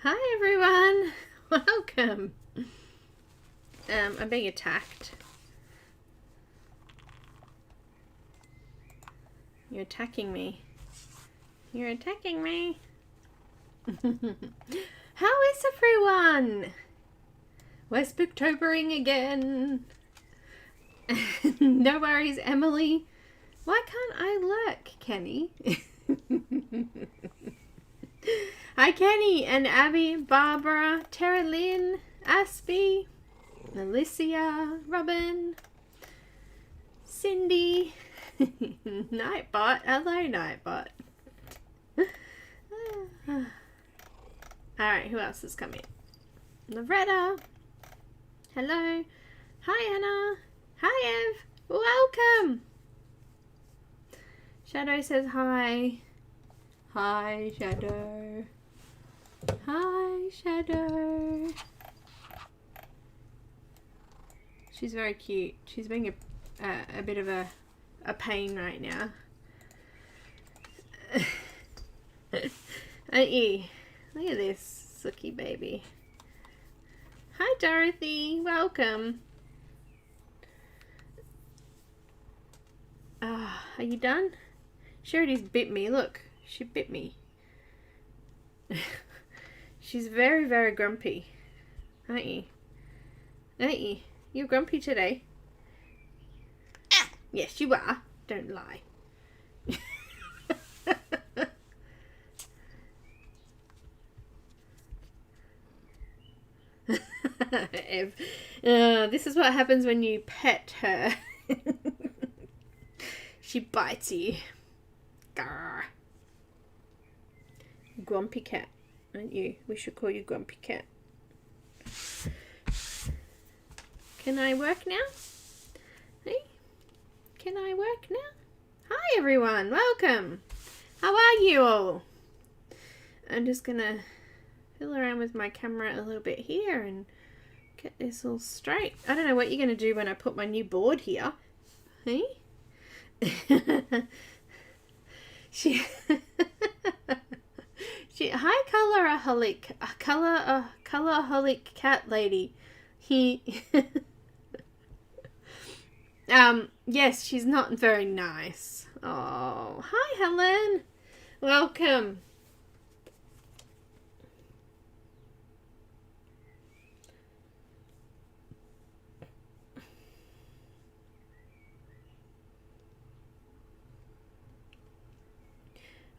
Hi everyone! Welcome! I'm being attacked. You're attacking me. You're attacking me. How is everyone? We're Spooktobering again. No worries, Emily. Why can't I lurk, Kenny? Hi, Kenny and Abby, Barbara, Tara Lynn, Aspie, Alicia, Robin, Cindy, Nightbot. Hello, Nightbot. Alright, who else is coming? Loretta. Hello. Hi, Anna. Hi, Ev. Welcome. Shadow says hi. Hi, Shadow. Hi, Shadow. She's very cute. She's being a bit of a pain right now. Aren't you? Look at this Sookie baby. Hi, Dorothy. Welcome. Are you done? Charity's bit me. Look, she bit me. She's very, very grumpy. Aren't you? Aren't you? You're grumpy today. Yes, you are. Don't lie. Ev. This is what happens when you pet her. She bites you. Grr. Grumpy cat, aren't you? We should call you Grumpy Cat. Can I work now? Hey? Can I work now? Hi everyone, welcome. How are you all? I'm just gonna fiddle around with my camera a little bit here and get this all straight. I don't know what you're gonna do when I put my new board here. Hey? Hi, coloraholic cat lady. Yes, she's not very nice. Oh, hi, Helen. Welcome.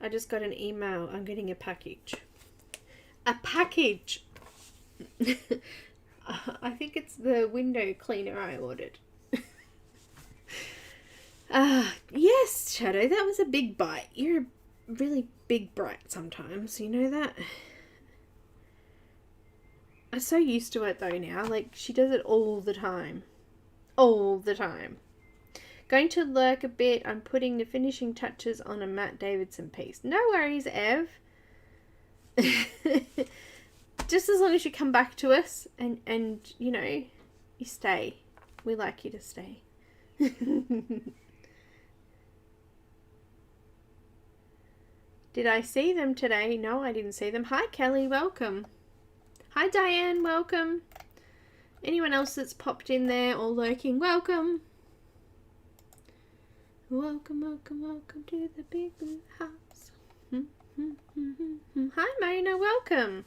I just got an email. I'm getting a package. A package! I think it's the window cleaner I ordered. Yes, Shadow, that was a big bite. You're a really big bite sometimes, you know that? I'm so used to it though now. Like, she does it all the time. All the time. Going to lurk a bit. I'm putting the finishing touches on a Matt Davidson piece. No worries, Ev. Just as long as you come back to us and you know, you stay. We like you to stay. Did I see them today? No, I didn't see them. Hi, Kelly. Welcome. Hi, Diane. Welcome. Anyone else that's popped in there or lurking, welcome. Welcome, welcome, welcome to the big blue house. Hi, Mona. Welcome.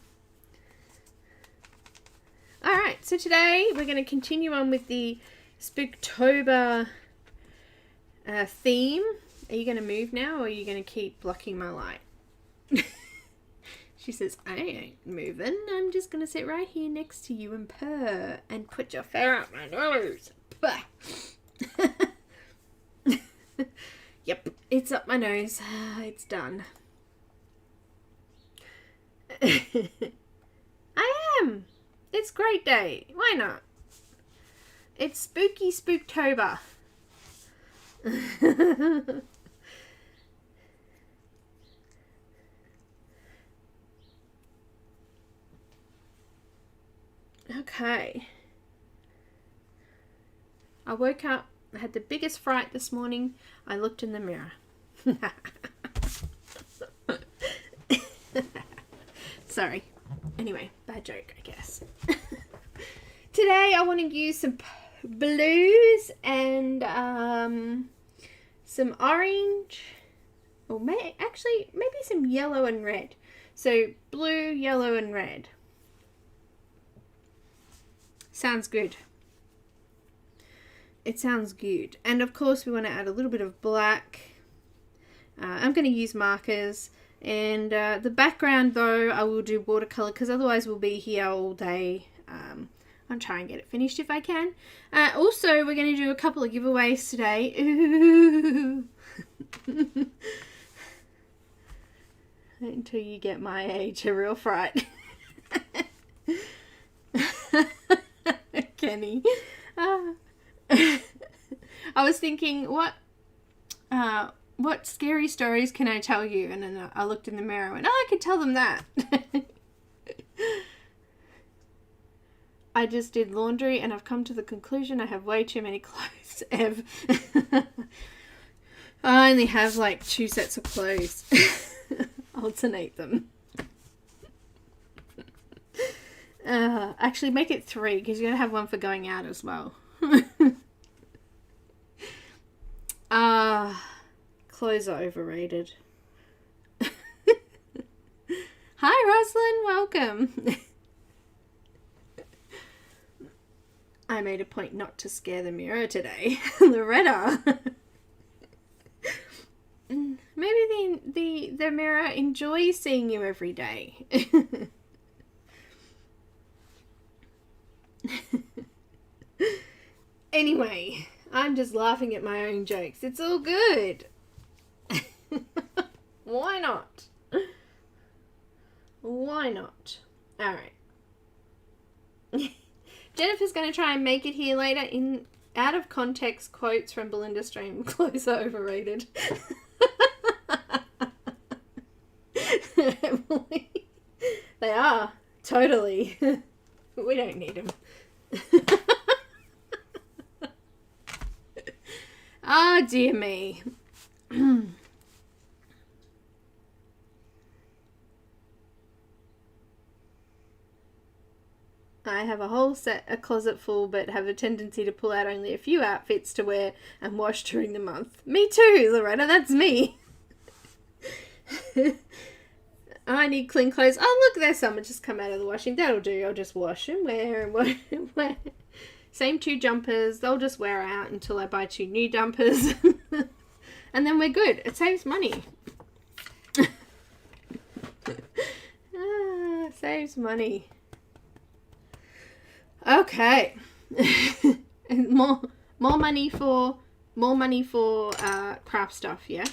Alright, so today we're going to continue on with the Spooktober theme. Are you going to move now or are you going to keep blocking my light? She says, I ain't moving. I'm just going to sit right here next to you and purr and put your fur up my nose. Yep, it's up my nose. It's done. I am. It's great day. Why not? It's spooky Spooktober. Okay. I woke up. I had the biggest fright this morning. I looked in the mirror. Sorry. Anyway, bad joke, I guess. Today I want to use some blues and some orange Or actually, maybe some yellow and red. So blue, yellow, and red. Sounds good. It sounds good. And of course we want to add a little bit of black. I'm going to use markers. And the background though, I will do watercolor because otherwise we'll be here all day. I'll try and get it finished if I can. Also, we're going to do a couple of giveaways today. Ooh. Until you get my age, a real fright. Kenny. I was thinking, what scary stories can I tell you? And then I looked in the mirror and went, oh, I could tell them that. I just did laundry and I've come to the conclusion I have way too many clothes, Ev. I only have like 2 sets of clothes. Alternate them. Actually, make it 3 because you're going to have one for going out as well. Clothes are overrated. Hi, Rosalind. Welcome. I made a point not to scare the mirror today. Loretta. Maybe the mirror enjoys seeing you every day. Anyway, I'm just laughing at my own jokes. It's all good. Why not? Why not? Alright. Jennifer's going to try and make it here later in out of context quotes from Belinda Stream. Clothes are overrated. They are. Totally. We don't need them. Oh, dear me. I have a closet full, but have a tendency to pull out only a few outfits to wear and wash during the month. Me too, Loretta, that's me. I need clean clothes. Oh, look, there's some that just come out of the washing. That'll do. I'll just wash and wear and wear and wear. Same 2 jumpers. They'll just wear out until I buy 2 new jumpers. And then we're good. It saves money. Saves money. Okay. more money for craft stuff, yeah?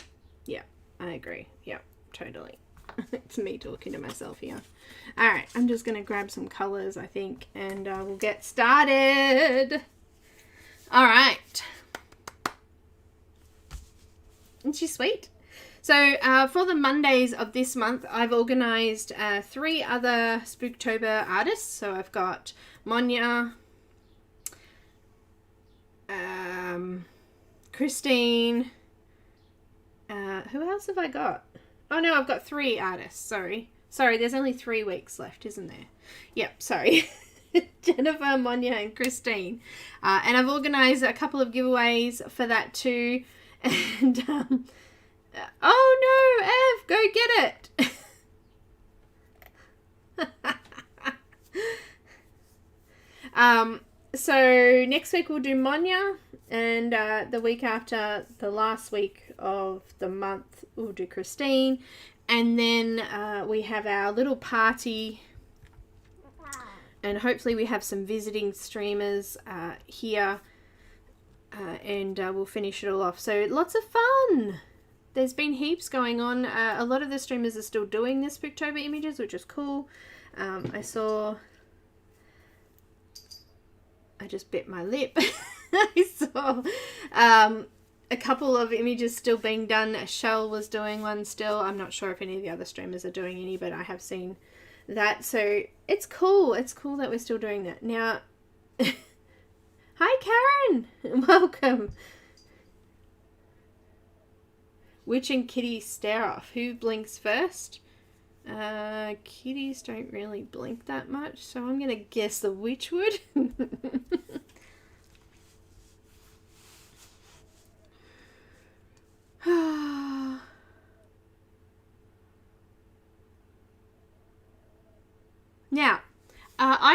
Yeah, I agree. Yeah, totally. It's me talking to myself here. Alright, I'm just going to grab some colours, I think, and we'll get started. Alright. Isn't she sweet? So, for the Mondays of this month, I've organised 3 other Spooktober artists. So, I've got Monja, Christine, who else have I got? Oh no, I've got 3 artists, sorry, there's only 3 weeks left, isn't there? Yep, sorry. Jennifer, Monja and Christine. And I've organised a couple of giveaways for that too. And, oh no, Ev, go get it. So next week we'll do Monja, and the week after, the last week of the month, we'll do Christine, and then we have our little party, and hopefully we have some visiting streamers here, and we'll finish it all off. So lots of fun. There's been heaps going on. A lot of the streamers are still doing this Spooktober images, which is cool. I just bit my lip. I saw a couple of images still being done. Sheryll was doing one still. I'm not sure if any of the other streamers are doing any, but I have seen that. So it's cool. It's cool that we're still doing that. Now, hi Caran! Welcome. Witch and kitty stare off. Who blinks first? Kitties don't really blink that much, so I'm gonna guess the witch would.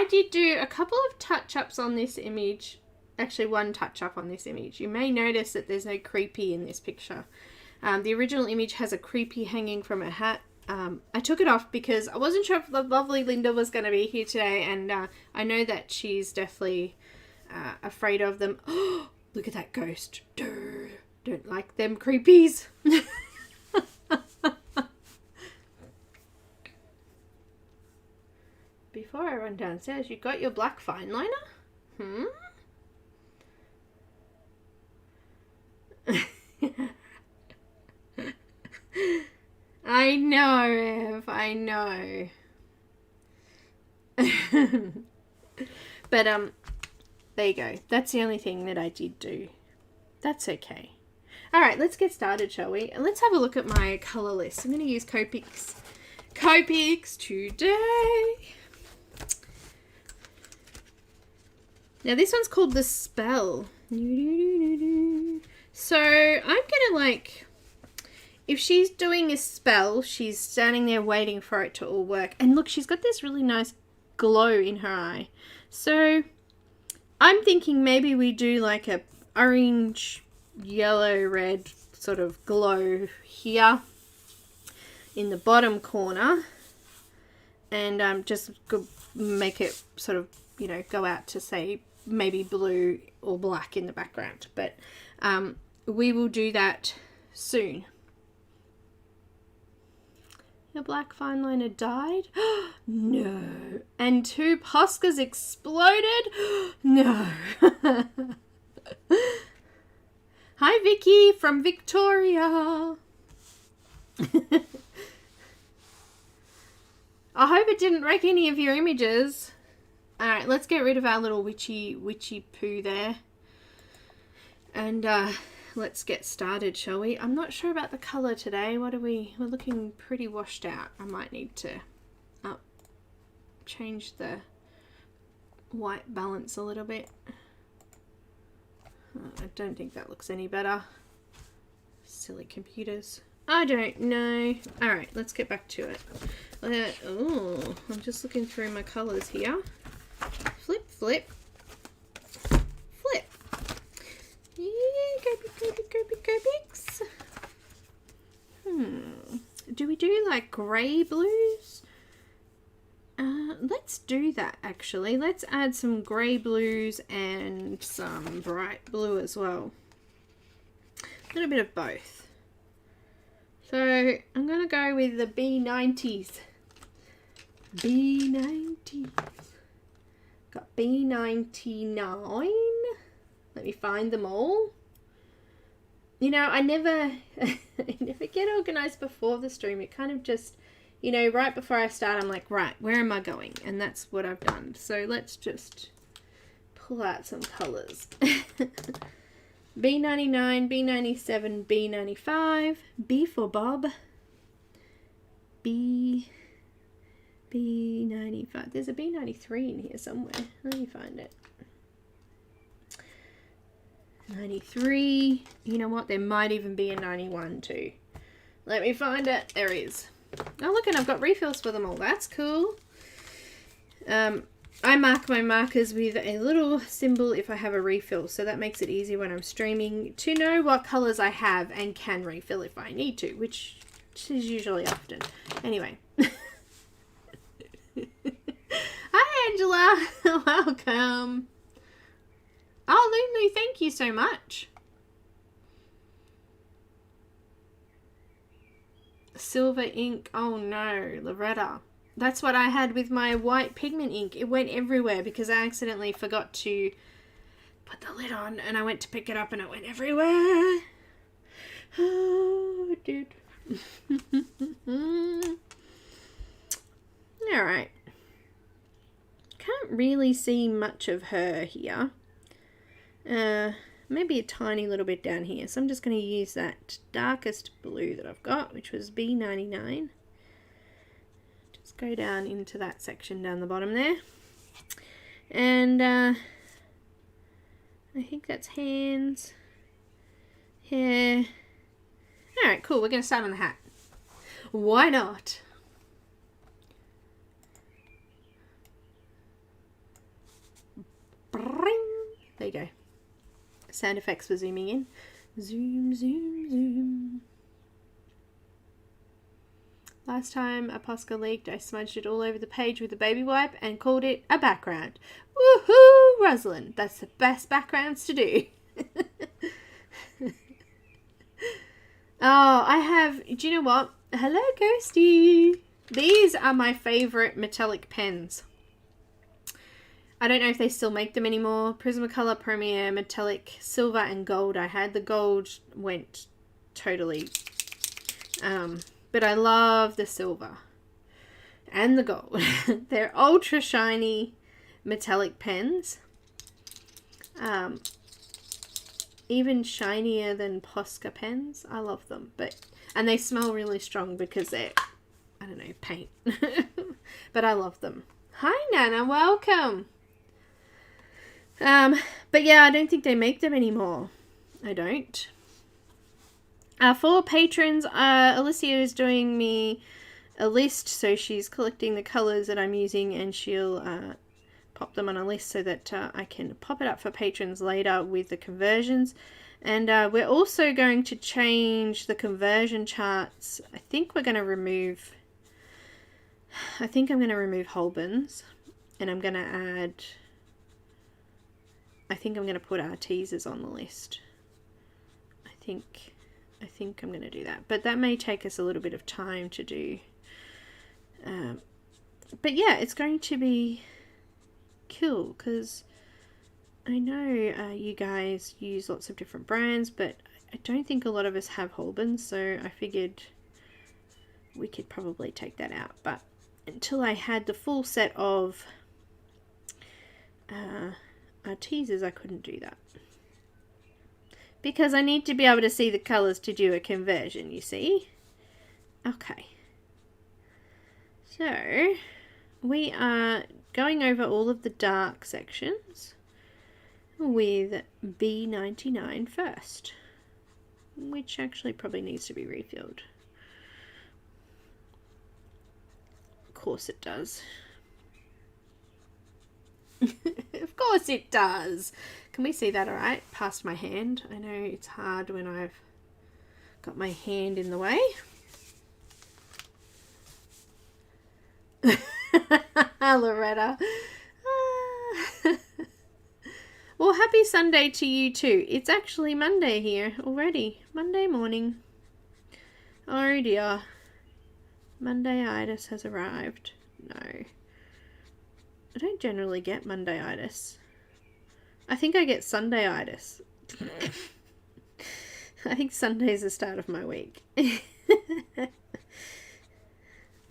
did do a couple of touch-ups on this image. Actually, one touch-up on this image. You may notice that there's no creepy in this picture. The original image has a creepy hanging from a hat. I took it off because I wasn't sure if the lovely Linda was going to be here today, and I know that she's definitely afraid of them. Oh, look at that ghost. Durr. Don't like them creepies. Before I run downstairs, you got your black fine liner? I know, Ev, I know. But, there you go. That's the only thing that I did do. That's okay. Alright, let's get started, shall we? And let's have a look at my colour list. I'm going to use Copics today. Now, this one's called The Spell. So, I'm going to, like... If she's doing a spell, she's standing there waiting for it to all work. And look, she's got this really nice glow in her eye. So, I'm thinking maybe we do like a orange, yellow, red sort of glow here in the bottom corner. And just make it sort of, you know, go out to say maybe blue or black in the background. But we will do that soon. Your black fine liner died? No. And 2 Poscas exploded? No. Hi, Vicky from Victoria. I hope it didn't wreck any of your images. Alright, let's get rid of our little witchy poo there. And let's get started, shall we? I'm not sure about the colour today. What are we? We're looking pretty washed out. I might need to change the white balance a little bit. I don't think that looks any better. Silly computers. I don't know. Alright, let's get back to it. Oh, I'm just looking through my colours here. Flip, flip. Flip. Yeah, Copics. Do we do like grey blues? Let's do that actually. Let's add some grey blues and some bright blue as well. A little bit of both. So I'm going to go with the B90s. B90s. Got B99. Let me find them all. You know, I never get organised before the stream. It kind of just, you know, right before I start, I'm like, right, where am I going? And that's what I've done. So let's just pull out some colours. B99, B97, B95, B for Bob, B95. There's a B93 in here somewhere. Let me find it. 93. You know what? There might even be a 91 too. Let me find it. There is. Oh, look, and I've got refills for them all. That's cool. I mark my markers with a little symbol if I have a refill, so that makes it easy when I'm streaming to know what colours I have and can refill if I need to, which is usually often. Anyway. Hi, Angela. Welcome. Oh, Lulu, thank you so much. Silver ink. Oh no, Loretta. That's what I had with my white pigment ink. It went everywhere because I accidentally forgot to put the lid on and I went to pick it up and it went everywhere. Oh, dude. Alright. Can't really see much of her here. Maybe a tiny little bit down here. So I'm just going to use that darkest blue that I've got, which was B99. Just go down into that section down the bottom there. And I think that's hands, hair. Alright, cool. We're going to start on the hat. Why not? Sound effects for zooming in. Zoom, zoom, zoom. Last time a Posca leaked, I smudged it all over the page with a baby wipe and called it a background. Woohoo, Rosalind. That's the best backgrounds to do. Oh, I have, do you know what? Hello, Ghosty. These are my favourite metallic pens. I don't know if they still make them anymore. Prismacolor Premier Metallic Silver and Gold I had. The gold went totally... but I love the silver and the gold. They're ultra shiny metallic pens. Even shinier than Posca pens. I love them. And they smell really strong because they're, I don't know, paint. But I love them. Hi, Nana. Welcome. But yeah, I don't think they make them anymore. I don't. For patrons, Alicia is doing me a list, so she's collecting the colours that I'm using and she'll pop them on a list so that I can pop it up for patrons later with the conversions. And we're also going to change the conversion charts. I think I'm going to remove Holbens, and I'm going to add, I think I'm going to put our teasers on the list. I think I'm going to do that, but that may take us a little bit of time to do. But yeah, it's going to be cool because I know you guys use lots of different brands, but I don't think a lot of us have Holbens, so I figured we could probably take that out. But until I had the full set of our teasers, I couldn't do that. Because I need to be able to see the colours to do a conversion, you see. Okay. So, we are going over all of the dark sections with B99 first. Which actually probably needs to be refilled. Of course it does. Of course it does. Can we see that all right? Past my hand. I know it's hard when I've got my hand in the way. Loretta. Well, happy Sunday to you too. It's actually Monday here already. Monday morning. Oh dear. Monday-itis has arrived. No. I don't generally get Monday-itis. I think I get Sunday-itis. I think Sunday's the start of my week.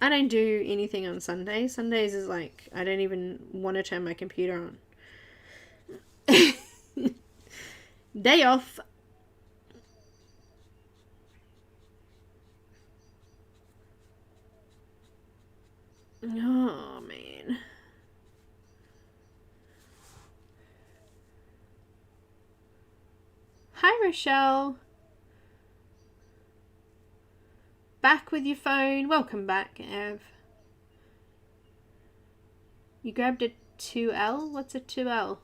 I don't do anything on Sunday. Sundays is like, I don't even want to turn my computer on. Day off. Oh, man. Hi, Rochelle. Back with your phone. Welcome back, Ev. You grabbed a 2L? What's a 2L?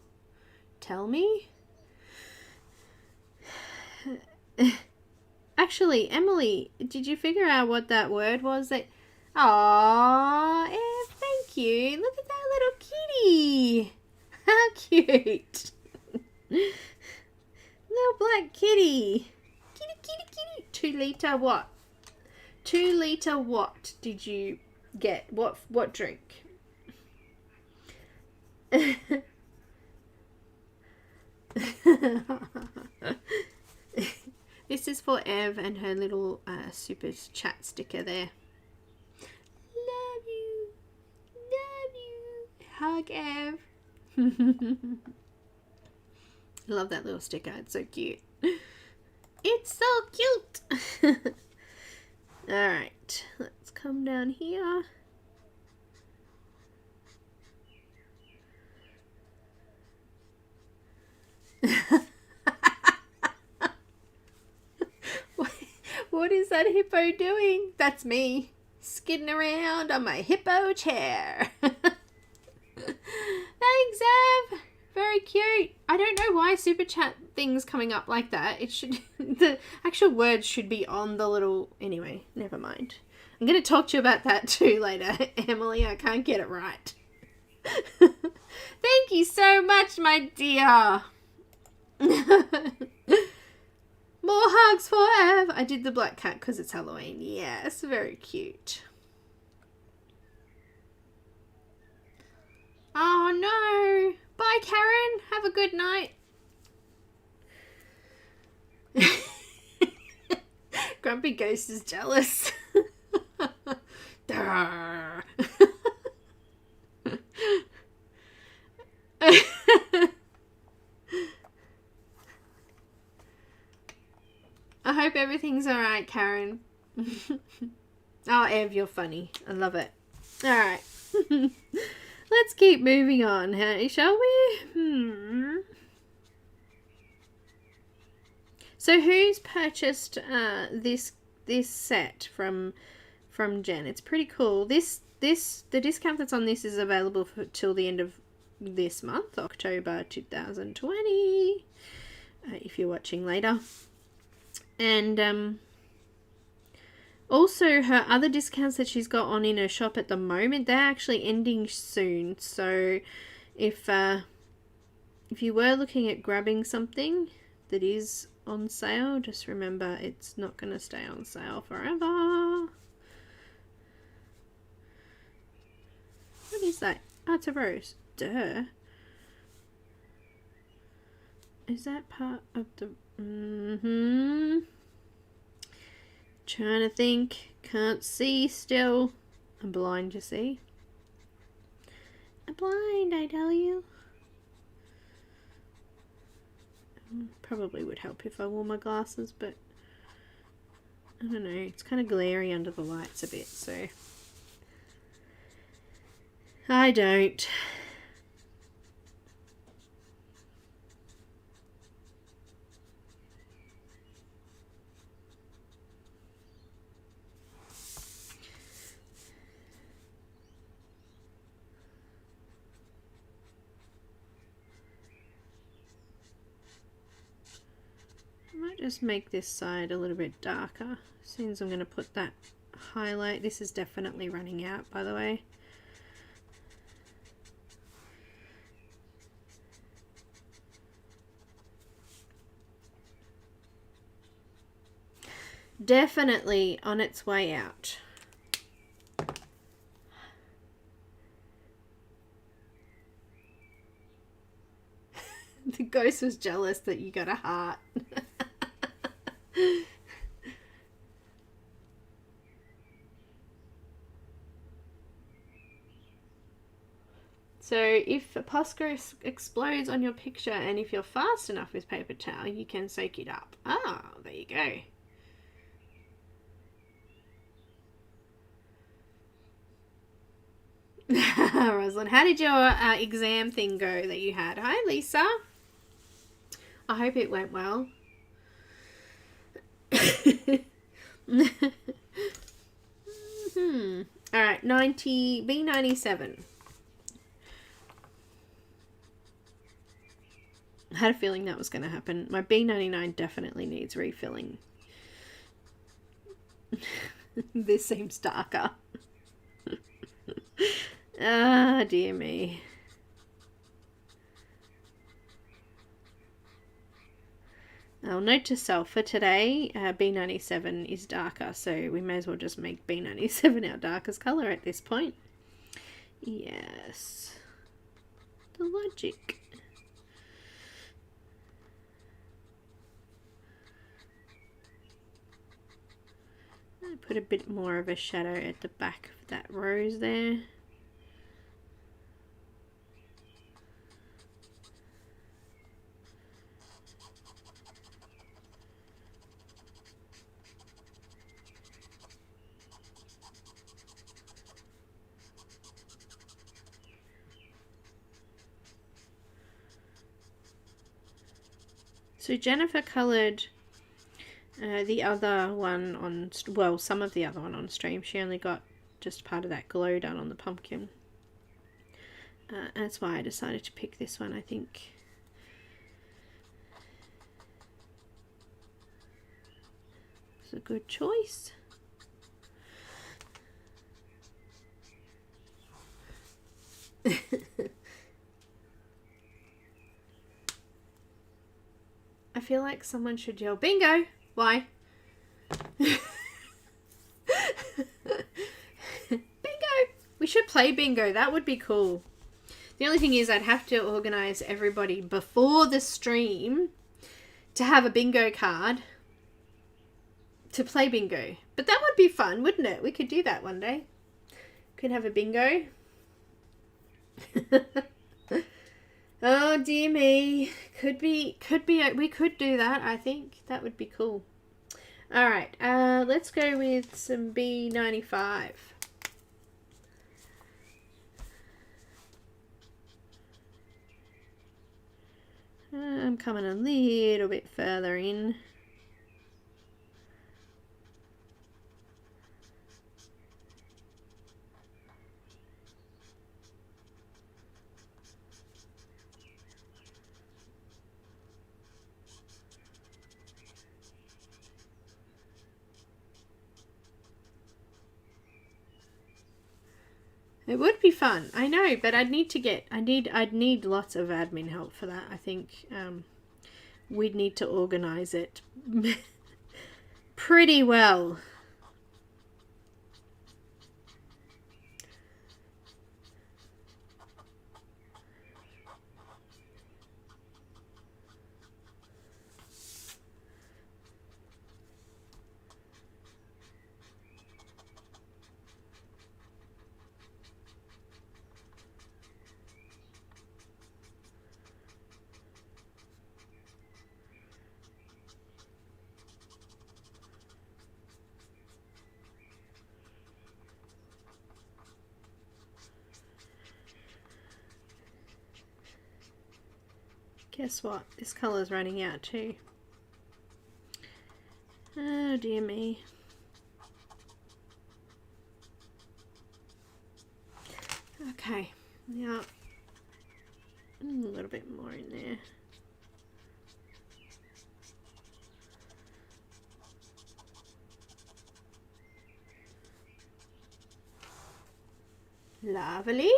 Tell me? Actually, Emily, did you figure out what that word was? Aww, Ev, thank you. Look at that little kitty. How cute. Little black kitty. Kitty, kitty, kitty. 2 litre what? 2 litre what did you get? What drink? This is for Ev and her little super chat sticker there. Love you. Love you. Hug Ev. I love that little sticker. It's so cute. It's so cute. Alright, let's come down here. What is that hippo doing? That's me, skidding around on my hippo chair. Thanks, Ev. Very cute. I don't know why super chat thing's coming up like that. It should, the actual words should be on the little, anyway, never mind. I'm going to talk to you about that too later, Emily. I can't get it right. Thank you so much, my dear. More hugs forever. I did the black cat because it's Halloween. Yes, very cute. Oh no. Bye, Karron. Have a good night. Grumpy Ghost is jealous. I hope everything's alright, Karron. Oh, Ev, you're funny. I love it. Alright. Let's keep moving on, hey, shall we? So who's purchased this set from Jen? It's pretty cool. The discount that's on this is available till the end of this month, October 2020. If you're watching later. And also her other discounts that she's got on in her shop at the moment, they're actually ending soon. So if you were looking at grabbing something that is on sale, just remember it's not going to stay on sale forever. What is that? Oh, it's a rose. Duh. Is that part of the... Trying to think. Can't see still. I'm blind, you see. I'm blind, I tell you. Probably would help if I wore my glasses, but I don't know. It's kind of glary under the lights a bit, so I don't. Just make this side a little bit darker. As soon as I'm going to put that highlight, this is definitely running out, by the way. Definitely on its way out. The ghost was jealous that you got a heart. So if a Posco explodes on your picture and if you're fast enough with paper towel, you can soak it up. Ah, there you go. Rosalind, how did your exam thing go that you had? Hi, Lisa. I hope it went well. All right, B97. I had a feeling that was going to happen. My B99 definitely needs refilling. This seems darker. Ah, dear me. I'll note to self for today, B97 is darker, so we may as well just make B97 our darkest colour at this point. Yes. The logic. I'll put a bit more of a shadow at the back of that rose there. So Jennifer coloured the other one on, well, some of the other one on stream. She only got just part of that glow done on the pumpkin. That's why I decided to pick this one, I think. It's a good choice. I feel like someone should yell bingo. Why? Bingo! We should play bingo. That would be cool. The only thing is I'd have to organize everybody before the stream to have a bingo card to play bingo. But that would be fun, wouldn't it? We could do that one day. Could have a bingo. Oh dear me. We could do that, I think. That would be cool. Alright, let's go with some B95. I'm coming a little bit further in. It would be fun, I know, but I'd need lots of admin help for that. I think we'd need to organize it pretty well. Guess what? This colour's running out too. Oh dear me. Okay, now a little bit more in there. Lovely.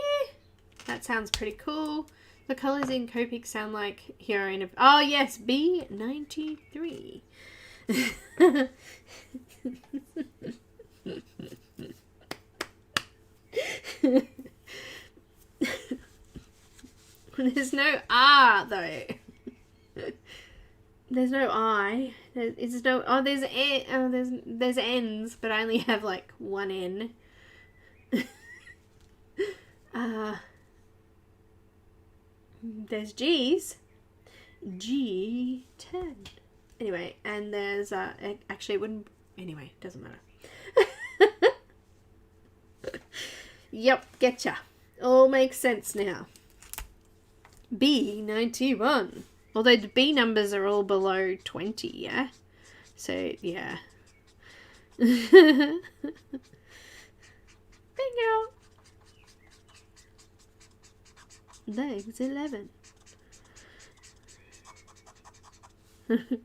That sounds pretty cool. The colours in Copic sound like Heroine of... Oh, yes, B93. There's no R, though. There's no I. There's no... Oh, there's there's N's, but I only have, like, one N. There's G's. G10. Anyway, and there's actually it wouldn't, anyway, doesn't matter. Yep, getcha. All makes sense now. B91. Although the B numbers are all below 20, yeah? So, yeah. Bingo! Legs 11. I'm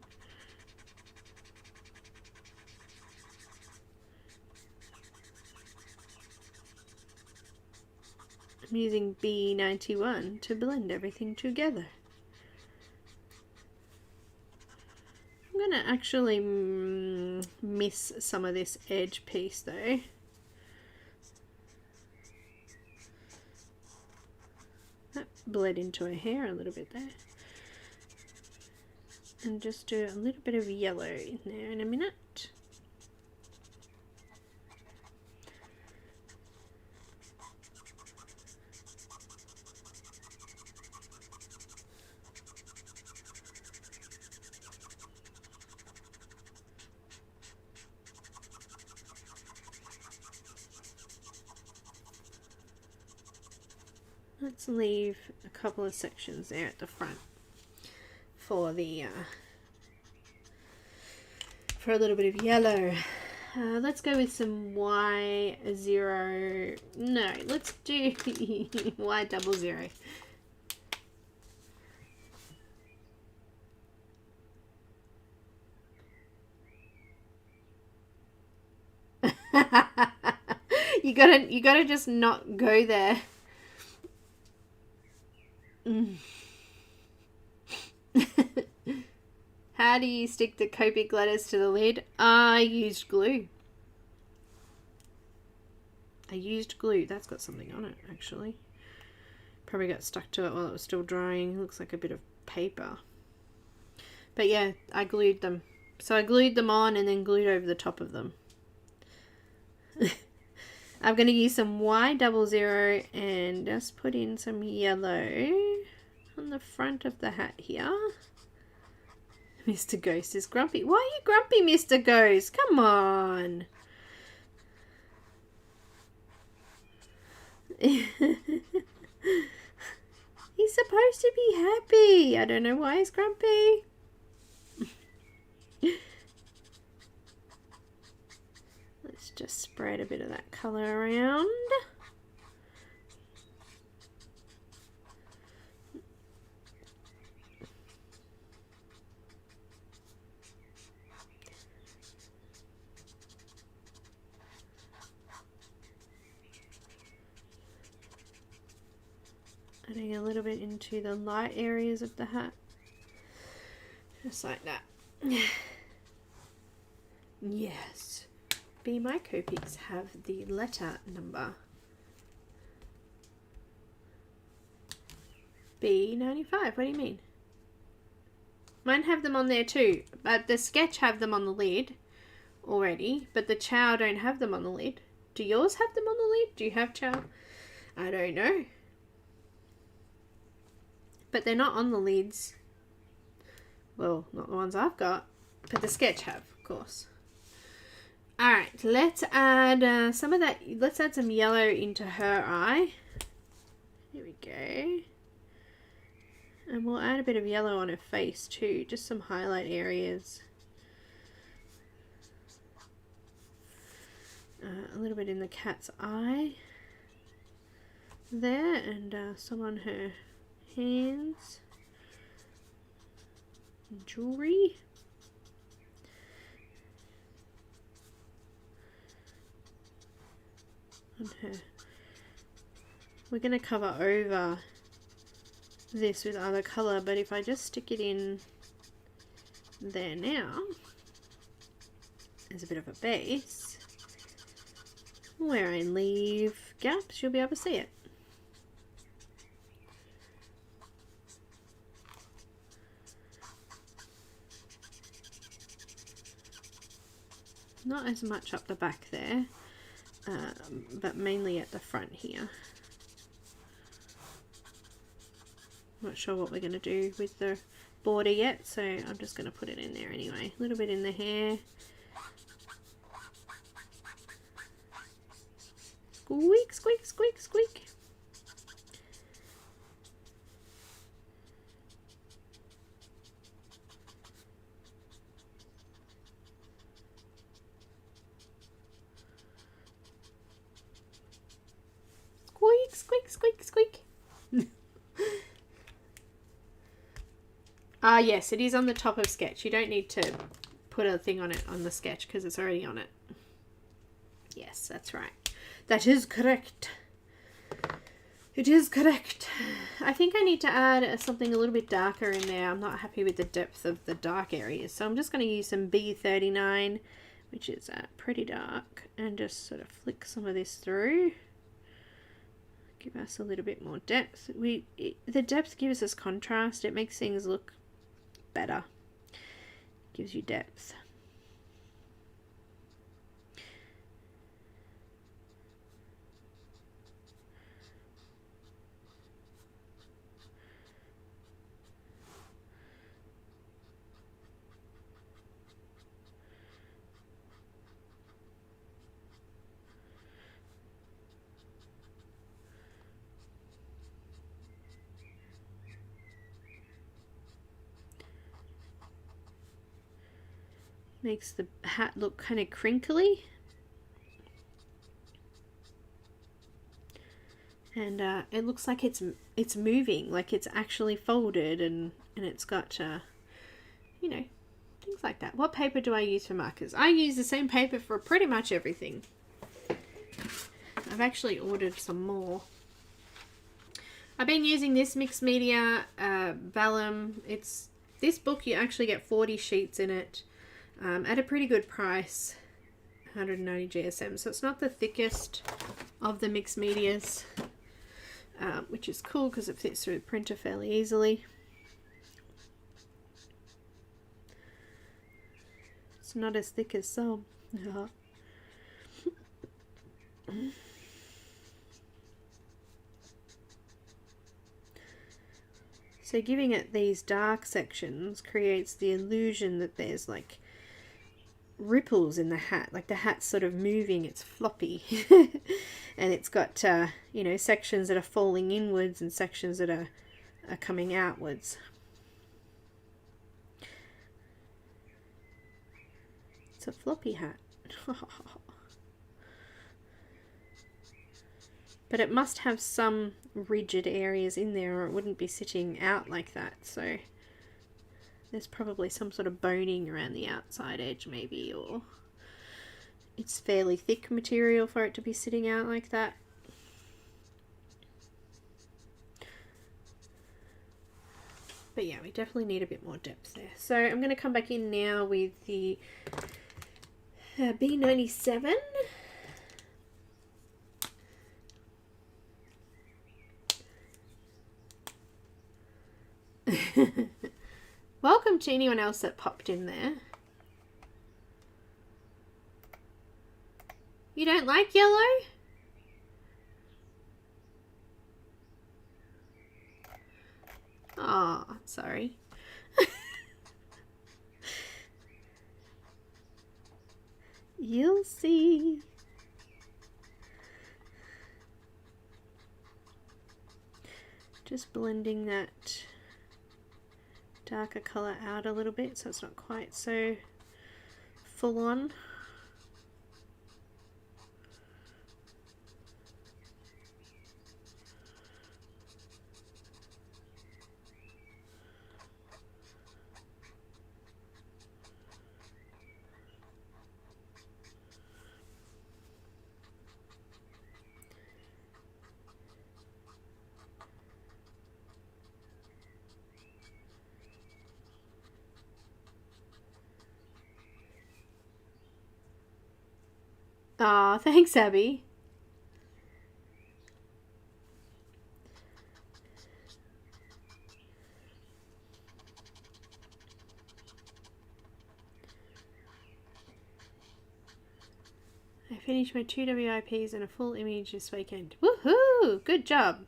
using B91 to blend everything together. I'm going to actually miss some of this edge piece though. That bled into her hair a little bit there. And just do a little bit of yellow in there in a minute. Let's leave a couple of sections there at the front for the for a little bit of yellow. Let's go with some Y0. No, let's do Y00. You gotta just not go there. How do you stick the Copic letters to the lid? I used glue. That's got something on it, actually. Probably got stuck to it while it was still drying. It looks like a bit of paper. But yeah, I glued them. So I glued them on and then glued over the top of them. I'm going to use some Y00 and just put in some yellow on the front of the hat here. Mr. Ghost is grumpy. Why are you grumpy, Mr. Ghost? Come on. He's supposed to be happy. I don't know why he's grumpy. Let's just spread a bit of that colour around. Adding a little bit into the light areas of the hat. Just like that. Yes. Be My Copics have the letter number B95. What do you mean? Mine have them on there too, but the sketch have them on the lid already, but the chow don't have them on the lid. Do yours have them on the lid? Do you have chow? I don't know. But they're not on the lids. Well, not the ones I've got, but the sketch have, of course. Alright, let's add some of that. Let's add some yellow into her eye. Here we go. And we'll add a bit of yellow on her face too, just some highlight areas. A little bit in the cat's eye there, and some on her hands. Jewelry. On her. We're going to cover over this with other colour, but if I just stick it in there now as a bit of a base, where I leave gaps, you'll be able to see it. Not as much up the back there, but mainly at the front here. Not sure what we're going to do with the border yet, so I'm just going to put it in there anyway. A little bit in the hair. Squeak, squeak, squeak, squeak. Squeak, squeak, squeak, squeak. Yes, it is on the top of sketch. You don't need to put a thing on it on the sketch because it's already on it. Yes, that's right. That is correct. It is correct. I think I need to add something a little bit darker in there. I'm not happy with the depth of the dark areas. So I'm just going to use some B39, which is pretty dark, and just sort of flick some of this through. Give us a little bit more depth. The depth gives us contrast. It makes things look better. Gives you depth. Makes the hat look kind of crinkly. And it looks like it's moving, like it's actually folded, and it's got, you know, things like that. What paper do I use for markers? I use the same paper for pretty much everything. I've actually ordered some more. I've been using this mixed media vellum. It's this book, you actually get 40 sheets in it at a pretty good price, 190 GSM. So it's not the thickest of the mixed medias, which is cool because it fits through the printer fairly easily. It's not as thick as some. So giving it these dark sections creates the illusion that there's like ripples in the hat, like the hat's sort of moving, it's floppy. And it's got you know, sections that are falling inwards and sections that are coming outwards. It's a floppy hat. But it must have some rigid areas in there or it wouldn't be sitting out like that. So there's probably some sort of boning around the outside edge maybe, or it's fairly thick material for it to be sitting out like that. But yeah, we definitely need a bit more depth there. So I'm going to come back in now with the B97. Welcome to anyone else that popped in there. You don't like yellow? Oh, sorry. You'll see. Just blending that darker colour out a little bit so it's not quite so full on. Aw, thanks, Abby. I finished my 2 WIPs and a full image this weekend. Woohoo! Good job.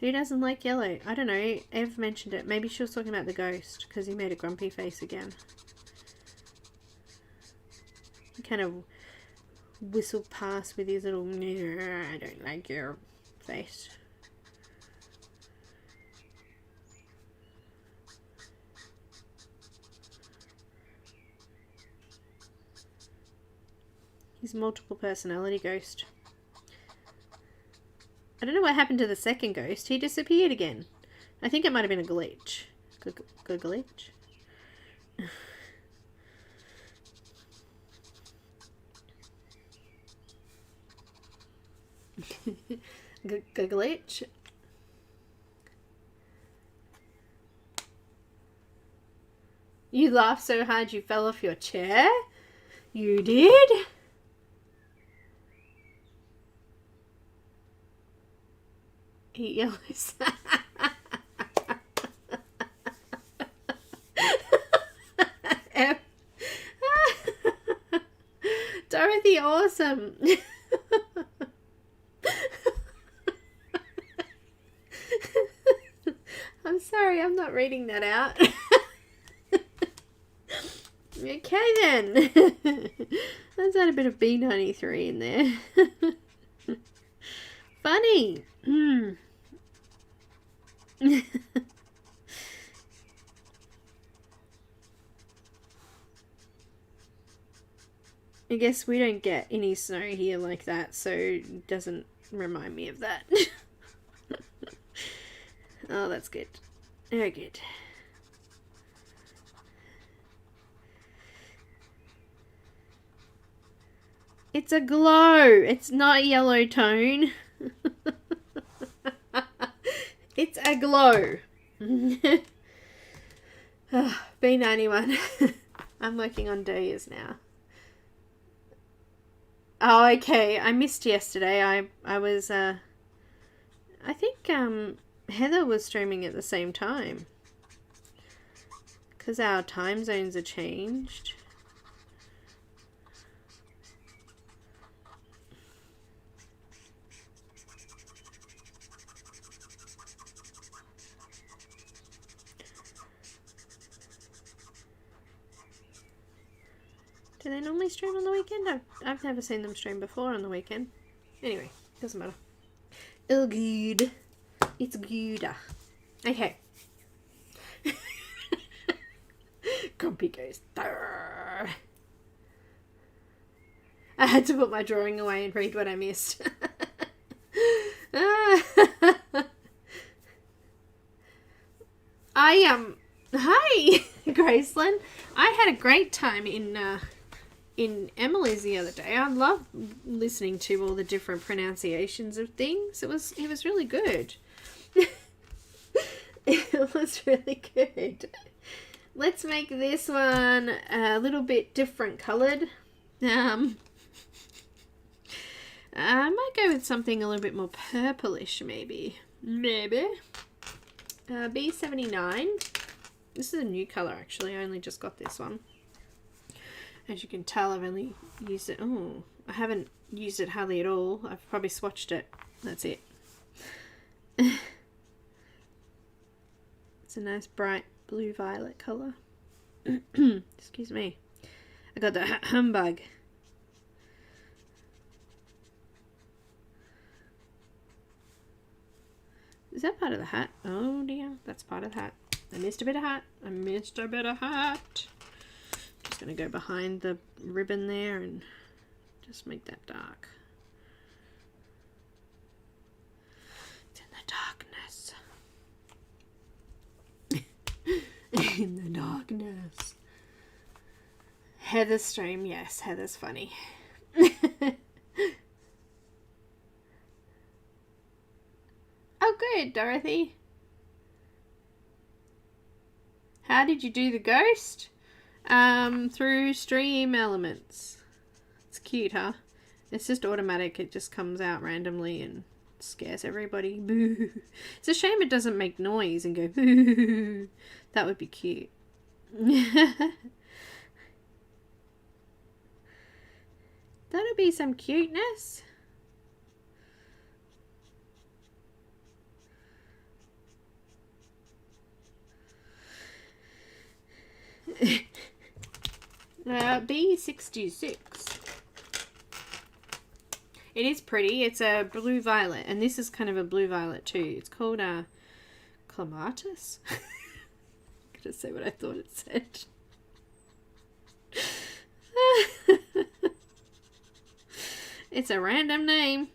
Who doesn't like yellow? I don't know. Ev mentioned it. Maybe she was talking about the ghost because he made a grumpy face again. He kind of whistled past with his little I don't like your face. He's multiple personality ghost. I don't know what happened to the second ghost. He disappeared again. I think it might have been a glitch. Good glitch. Glitch. You laughed so hard you fell off your chair? You did? Eat yellows. Dorothy, awesome. I'm sorry, I'm not reading that out. Okay then. Let's add a bit of B93 in there. Funny. I guess we don't get any snow here like that, so it doesn't remind me of that. Oh, that's good. Very good. It's a glow. It's not a yellow tone. It's a glow. B91. I'm working on Days now. Oh, okay. I missed yesterday. I was, I think, Heather was streaming at the same time. Because our time zones are changed. Do they normally stream on the weekend? I've never seen them stream before on the weekend. Anyway, doesn't matter. It's good. It's good. Okay. Copic goes. Durr. I had to put my drawing away and read what I missed. Hi, Graceland. I had a great time in Emily's the other day. I love listening to all the different pronunciations of things. It was really good. It was really good. Let's make this one a little bit different coloured. I might go with something a little bit more purplish, maybe. B79. This is a new colour, actually. I only just got this one. As you can tell, I've only used it. Oh, I haven't used it hardly at all. I've probably swatched it. That's it. It's a nice bright blue violet colour. Excuse me. I got the humbug. Is that part of the hat? Oh dear, that's part of the hat. I missed a bit of hat. Just going to go behind the ribbon there and just make that dark. It's in the darkness. In the darkness. Heather's stream. Yes, Heather's funny. Oh, good, Dorothy. How did you do the ghost? Through Stream Elements. It's cute, huh? It's just automatic. It just comes out randomly and scares everybody. Boo. It's a shame it doesn't make noise and go boo. That would be cute. That'll be some cuteness. B66. It is pretty. It's a blue violet, and this is kind of a blue violet too. It's called clematis. I'm gonna say what I thought it said. It's a random name.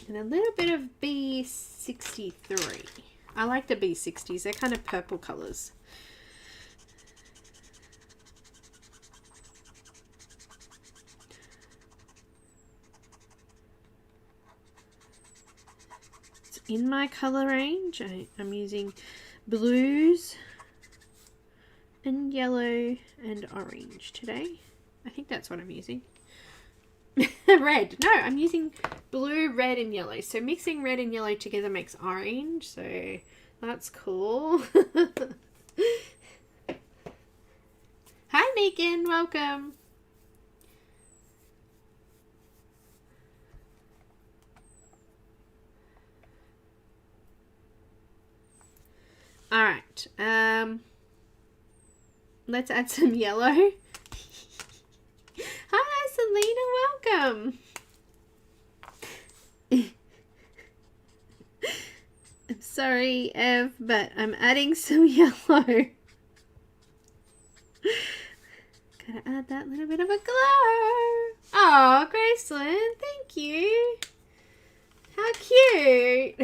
And a little bit of B63. I like the B60s. They're kind of purple colours. It's in my colour range. I'm using blues and yellow and orange today. I think that's what I'm using. Red. No, I'm using blue, red, and yellow. So mixing red and yellow together makes orange. So that's cool. Hi, Megan. Welcome. All right. Let's add some yellow. Hi, Selena, welcome. Sorry, Ev, but I'm adding some yellow. Gotta add that little bit of a glow. Oh, Graceland, thank you. How cute.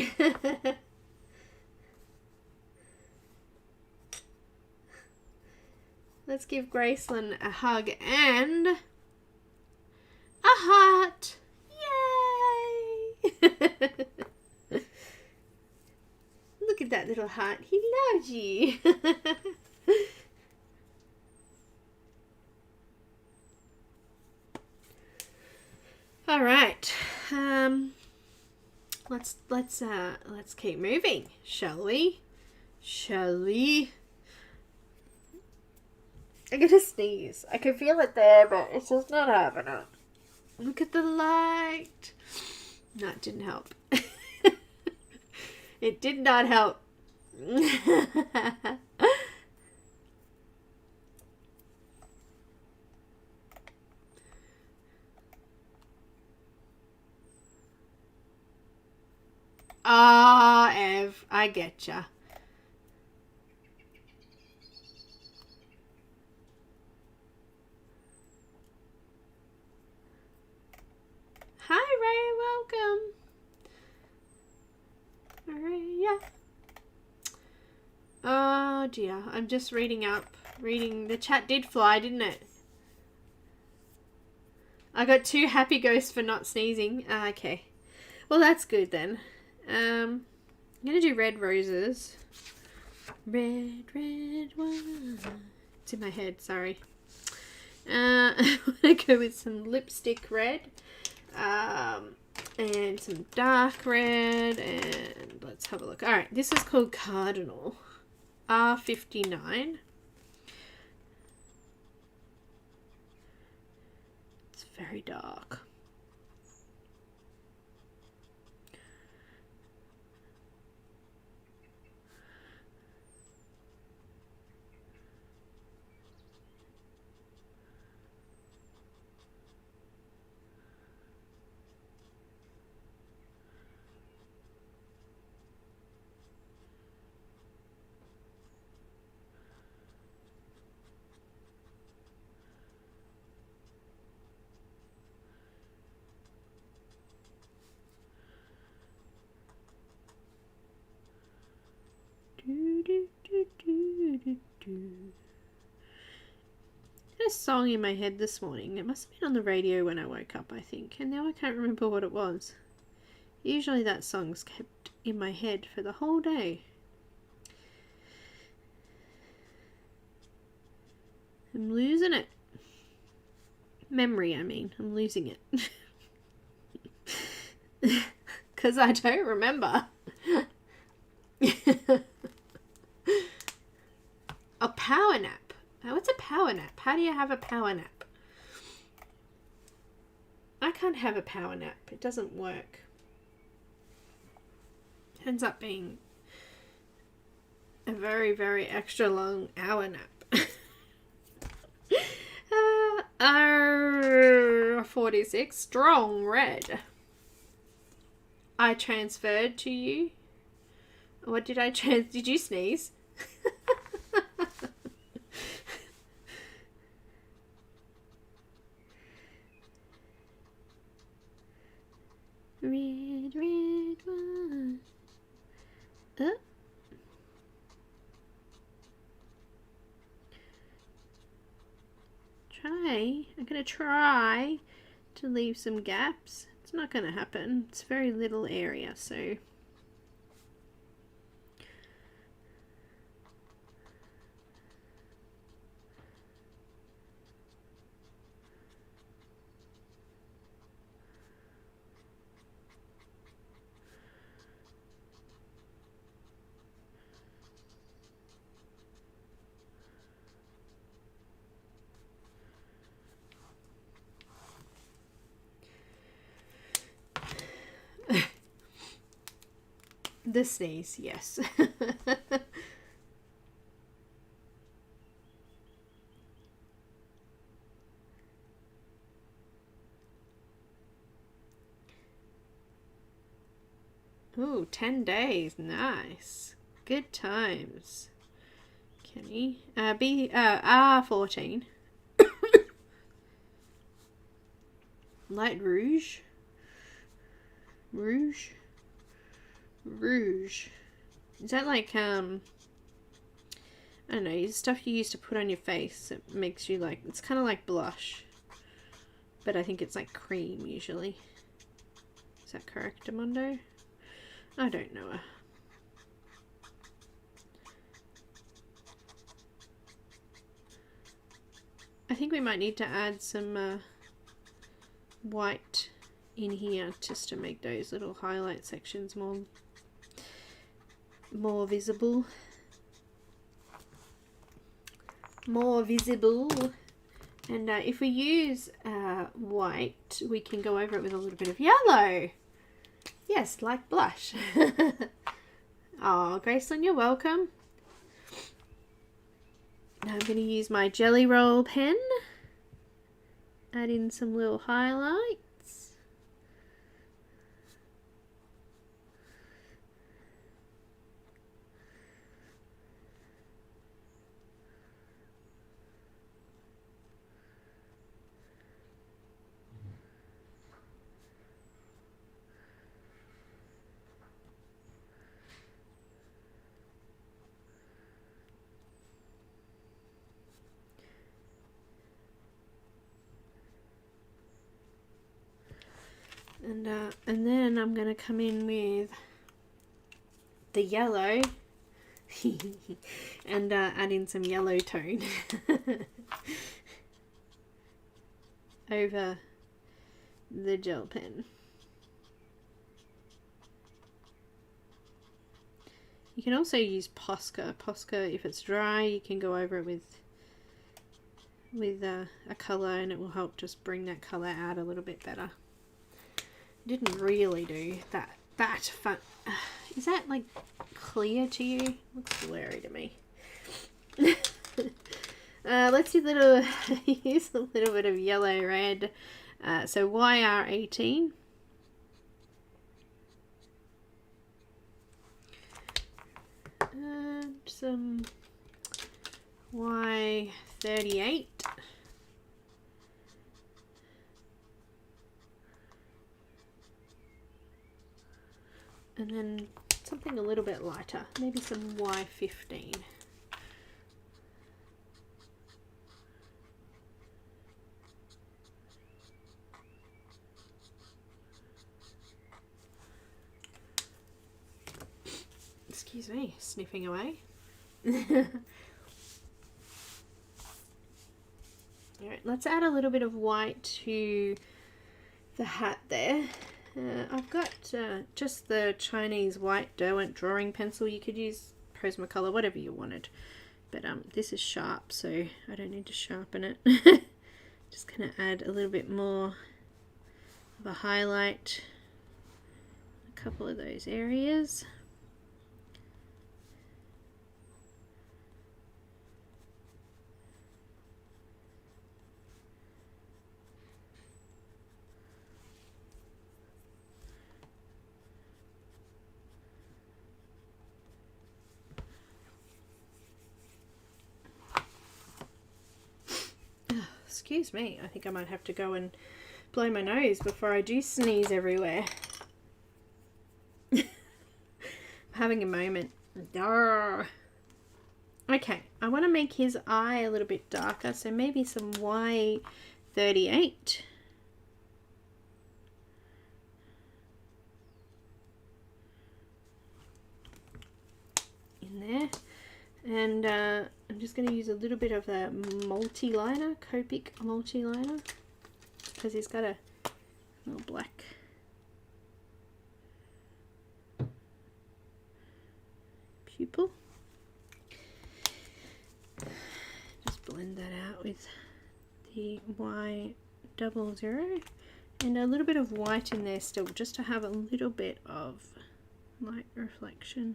Let's give Graceland a hug and a heart. Yay! Look at that little heart. He loves you. All right. Let's keep moving, shall we? I'm gonna sneeze. I can feel it there, but it's just not happening. Look at the light. No, it didn't help. It did not help. Ah, Ev, I getcha. Hi, Ray, welcome. Maria. Oh dear, I'm just reading up. The chat did fly, didn't it? I got 2 happy ghosts for not sneezing. Okay. Well, that's good then. I'm going to do red roses. Red wine. It's in my head, sorry. I'm going to go with some lipstick red. And some dark red. And let's have a look. Alright, this is called Cardinal. R59. It's very dark. I had a song in my head this morning. It must have been on the radio when I woke up, I think, and now I can't remember what it was. Usually that song's kept in my head for the whole day. I'm losing it. Memory, I mean. I'm losing it. Because I don't remember. A power nap. What's a power nap? How do you have a power nap? I can't have a power nap. It doesn't work. It ends up being a very, very extra long hour nap. R46, strong red. I transferred to you. What did I did you sneeze? Red one. I'm gonna try to leave some gaps. It's not gonna happen. It's a very little area, so the sneeze, yes. Ooh, 10 days. Nice. Good times. Kenny. R14. Light rouge. Rouge. Is that like, I don't know, stuff you use to put on your face. It makes you like, it's kind of like blush. But I think it's like cream usually. Is that correct, Amondo? I don't know. I think we might need to add some white in here just to make those little highlight sections more visible. And if we use white, we can go over it with a little bit of yellow. Yes, like blush. Oh, Graceland, you're welcome. Now I'm going to use my Jelly Roll pen. Add in some little highlights. And then I'm going to come in with the yellow and add in some yellow tone over the gel pen. You can also use Posca. Posca, if it's dry, you can go over it with a colour and it will help just bring that colour out a little bit better. Didn't really do that fun. Is that like clear to you? Looks blurry to me. Let's do use a little bit of yellow red. So YR18. And some Y38. And then something a little bit lighter, maybe some Y15. Excuse me, sniffing away. Alright, let's add a little bit of white to the hat there. I've got just the Chinese white Derwent drawing pencil. You could use Prismacolor, whatever you wanted. But this is sharp, so I don't need to sharpen it. Just going to add a little bit more of a highlight. A couple of those areas. Excuse me, I think I might have to go and blow my nose before I do sneeze everywhere. I'm having a moment. Arrgh. Okay, I want to make his eye a little bit darker, so maybe some Y38 in there. And I'm just going to use a little bit of a multi-liner, Copic multi-liner, because he's got a little black pupil. Just blend that out with the Y00 and a little bit of white in there still, just to have a little bit of light reflection.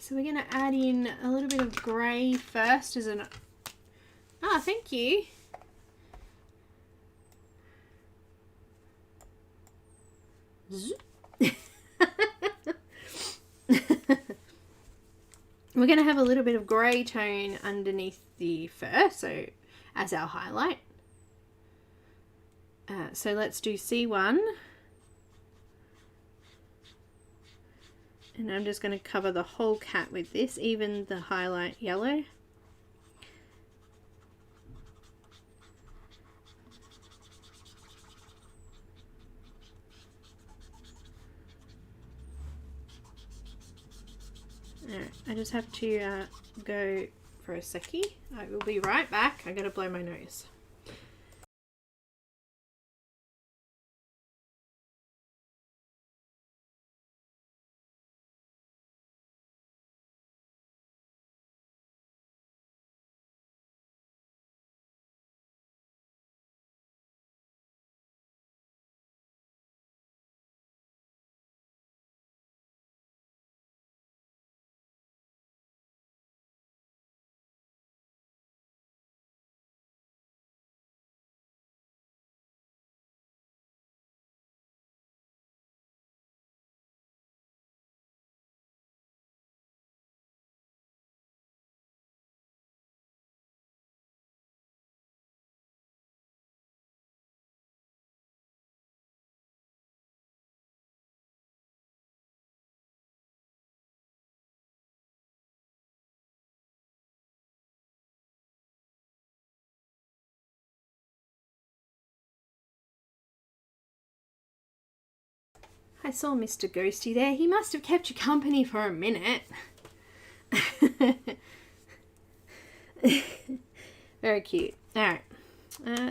So we're going to add in a little bit of grey first as an thank you. We're going to have a little bit of grey tone underneath the fur, so as our highlight. So let's do C1. And I'm just going to cover the whole cat with this, even the highlight yellow. Alright, I just have to go for a seckie. I will be right back. I gotta blow my nose. I saw Mr. Ghosty there. He must have kept you company for a minute. Very cute. Alright.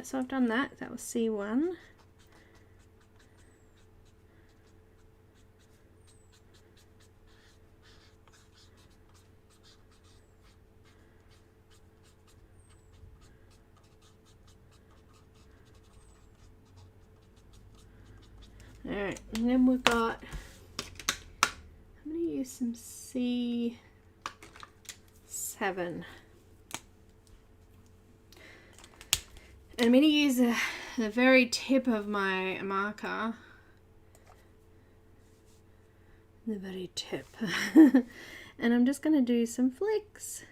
So I've done that. That was C1. Alright, and then we've got, I'm going to use some C7. And I'm going to use the very tip of my marker. The very tip. And I'm just going to do some flicks.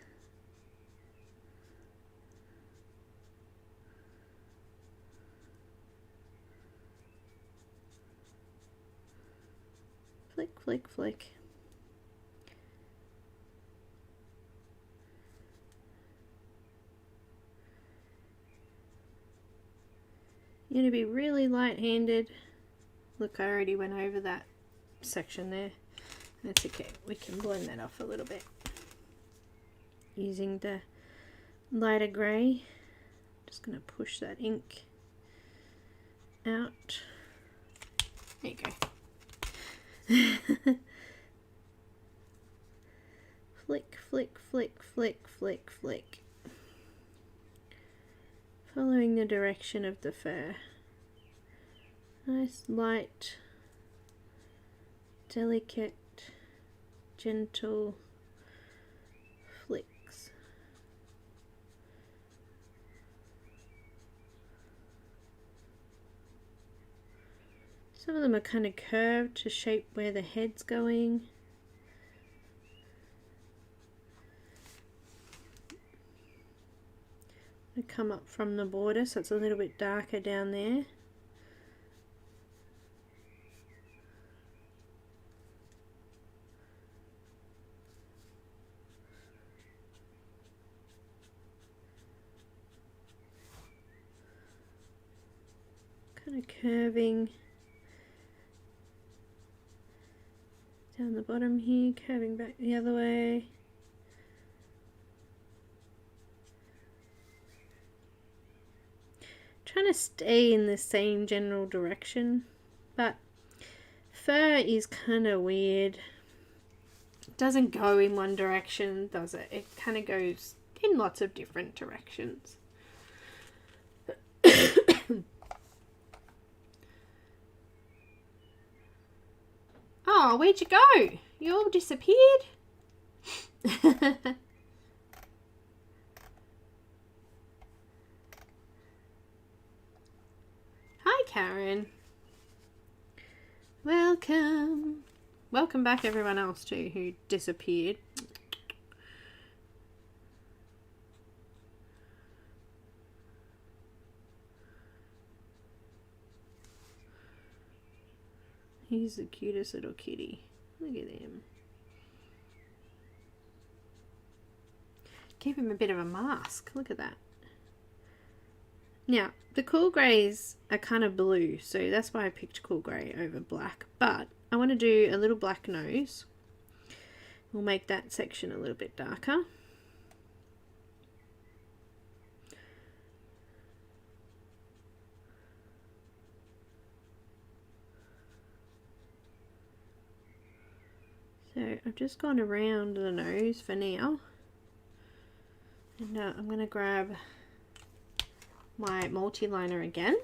Flick, flick, flick. You're going to be really light-handed. Look, I already went over that section there. That's okay. We can blend that off a little bit. Using the lighter grey. Just going to push that ink out. There you go. Flick, flick, flick, flick, flick, flick. Following the direction of the fur. Nice, light, delicate, gentle flicks. Some of them are kind of curved to shape where the head's going. I come up from the border so it's a little bit darker down there. Kind of curving down the bottom here, curving back the other way. Trying to stay in the same general direction, but fur is kind of weird. It doesn't go in one direction, does it? It kind of goes in lots of different directions. Oh, where'd you go? You all disappeared? Hi, Karen. Welcome. Welcome back, everyone else too who disappeared. He's the cutest little kitty. Look at him. Give him a bit of a mask. Look at that. Now, the cool greys are kind of blue, so that's why I picked cool grey over black. But I want to do a little black nose. We'll make that section a little bit darker. So I've just gone around the nose for now. And I'm going to grab my multi-liner again.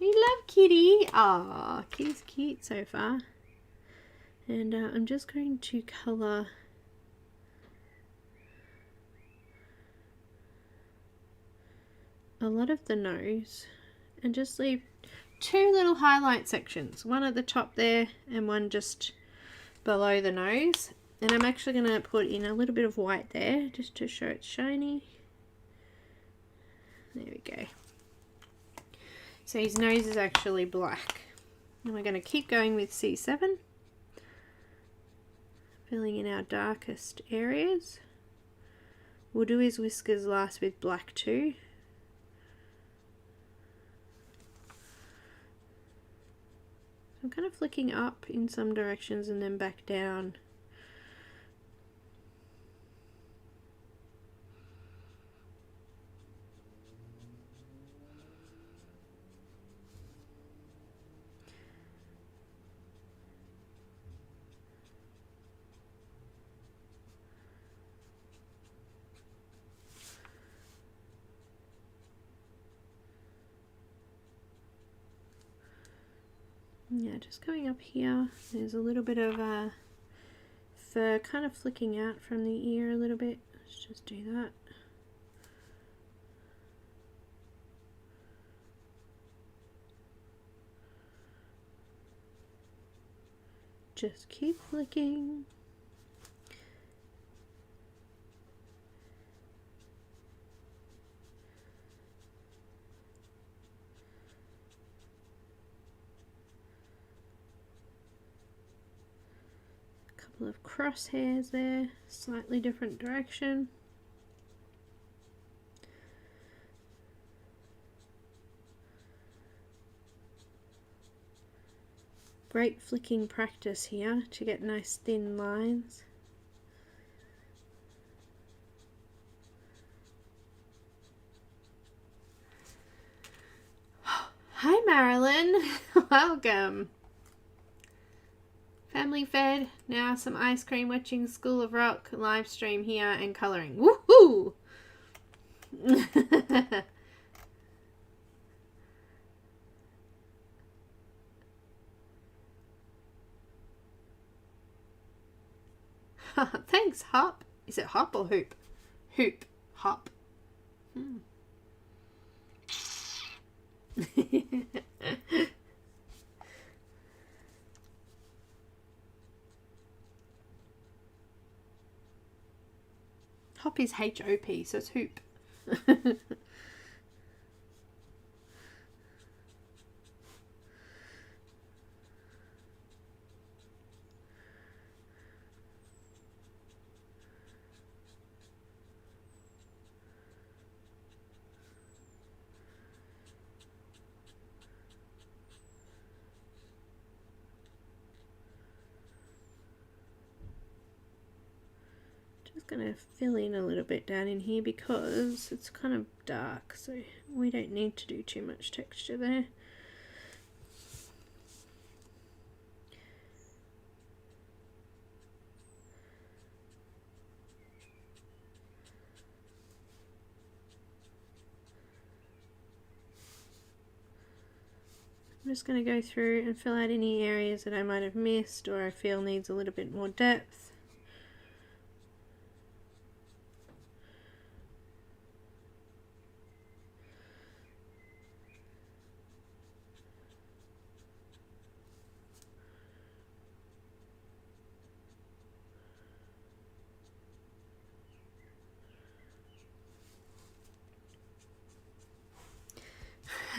We love Kitty. Ah, Kitty's cute so far. And I'm just going to colour a lot of the nose and just leave two little highlight sections. One at the top there and one just below the nose. And I'm actually going to put in a little bit of white there just to show it's shiny. There we go. So his nose is actually black. And we're going to keep going with C7. Filling in our darkest areas. We'll do his whiskers last with black too. So I'm kind of flicking up in some directions and then back down. Yeah, just going up here, there's a little bit of fur kind of flicking out from the ear a little bit. Let's just do that. Just keep flicking. Couple of crosshairs there, slightly different direction. Great flicking practice here to get nice thin lines. Hi Marilyn, welcome. Family fed, now some ice cream, watching School of Rock live stream here and colouring. Woohoo! Thanks, Hop. Is it Hop or Hoop? Hoop. Hop. Hop is H-O-P, so it's hoop. Going to fill in a little bit down in here because it's kind of dark, so we don't need to do too much texture there. I'm just going to go through and fill out any areas that I might have missed or I feel needs a little bit more depth.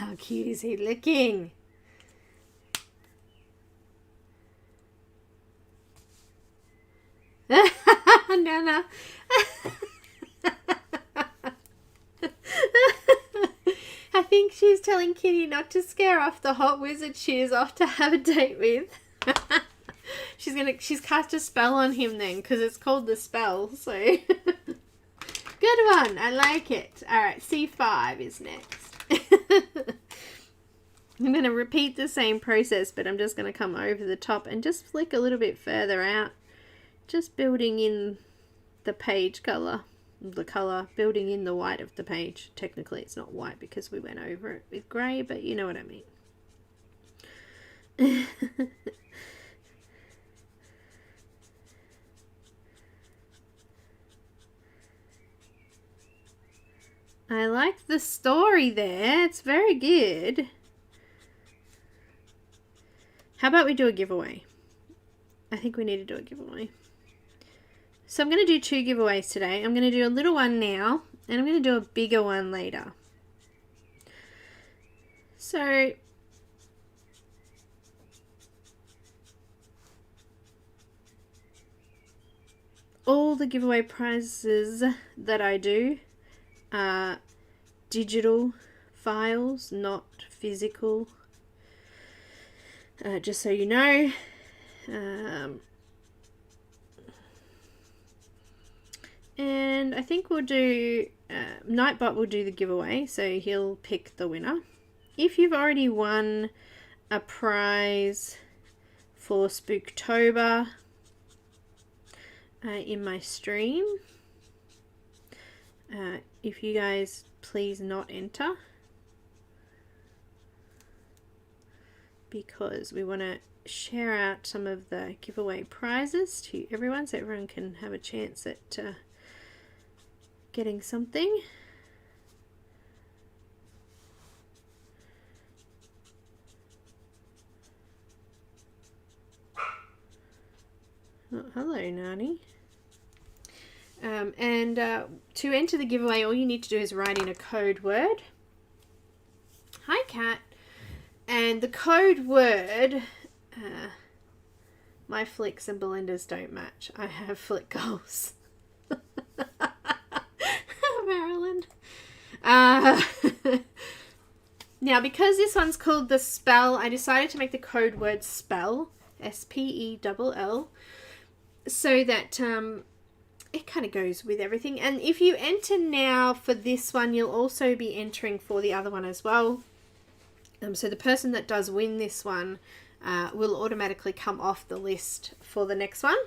How cute is he looking? Nana. I think she's telling Kitty not to scare off the hot wizard she is off to have a date with. She's cast a spell on him then, because it's called the spell, so. Good one. I like it. Alright, C5 is next. I'm going to repeat the same process, but I'm just going to come over the top and just flick a little bit further out. Just building in the page colour. The colour, building in the white of the page. Technically it's not white because we went over it with grey, but you know what I mean. I like the story there. It's very good. How about we do a giveaway? I think we need to do a giveaway. So I'm going to do 2 giveaways today. I'm going to do a little one now, and I'm going to do a bigger one later. So all the giveaway prizes that I do are digital files, not physical. Just so you know. And I think we'll do, Nightbot will do the giveaway, so he'll pick the winner. If you've already won a prize for Spooktober in my stream, if you guys please not enter, because we want to share out some of the giveaway prizes to everyone so everyone can have a chance at getting something. Oh, hello, Nani. To enter the giveaway, all you need to do is write in a code word. Hi, Kat. And the code word, my flicks and Belinda's don't match. I have flick goals. Maryland. Now, because this one's called the spell, I decided to make the code word spell, S-P-E-L-L, so that it kind of goes with everything. And if you enter now for this one, you'll also be entering for the other one as well. So the person that does win this one will automatically come off the list for the next one.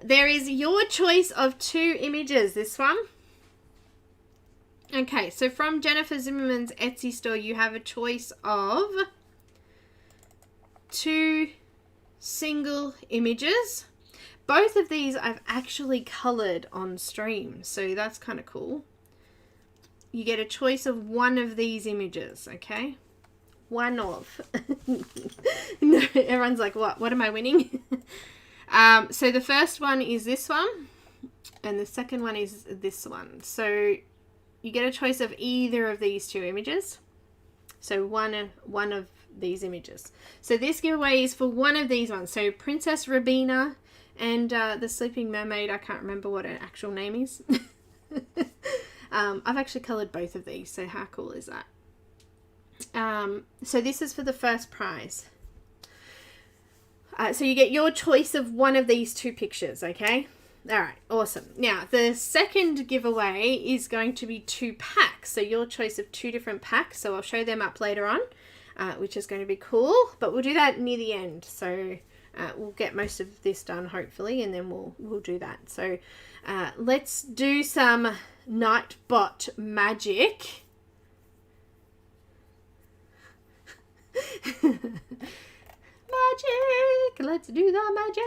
There is your choice of 2 images, this one. Okay, so from Jennifer Zimmermann's Etsy store, you have a choice of 2 single images. Both of these I've actually coloured on stream, so that's kind of cool. You get a choice of 1 of these images, okay? One of. No, everyone's like, what am I winning? So the first one is this one, and the second one is this one. So you get a choice of either of these 2 images. So one of these images. So this giveaway is for one of these ones. So Princess Rabina and the Sleeping Mermaid. I can't remember what her actual name is. I've actually coloured both of these, so how cool is that? So this is for the first prize. So you get your choice of one of these 2 pictures, okay? Alright, awesome. Now, the second giveaway is going to be 2 packs. So your choice of 2 different packs. So I'll show them up later on, which is going to be cool. But we'll do that near the end. So we'll get most of this done, hopefully, and then we'll do that. So let's do some Nightbot magic. Magic! Let's do the magic!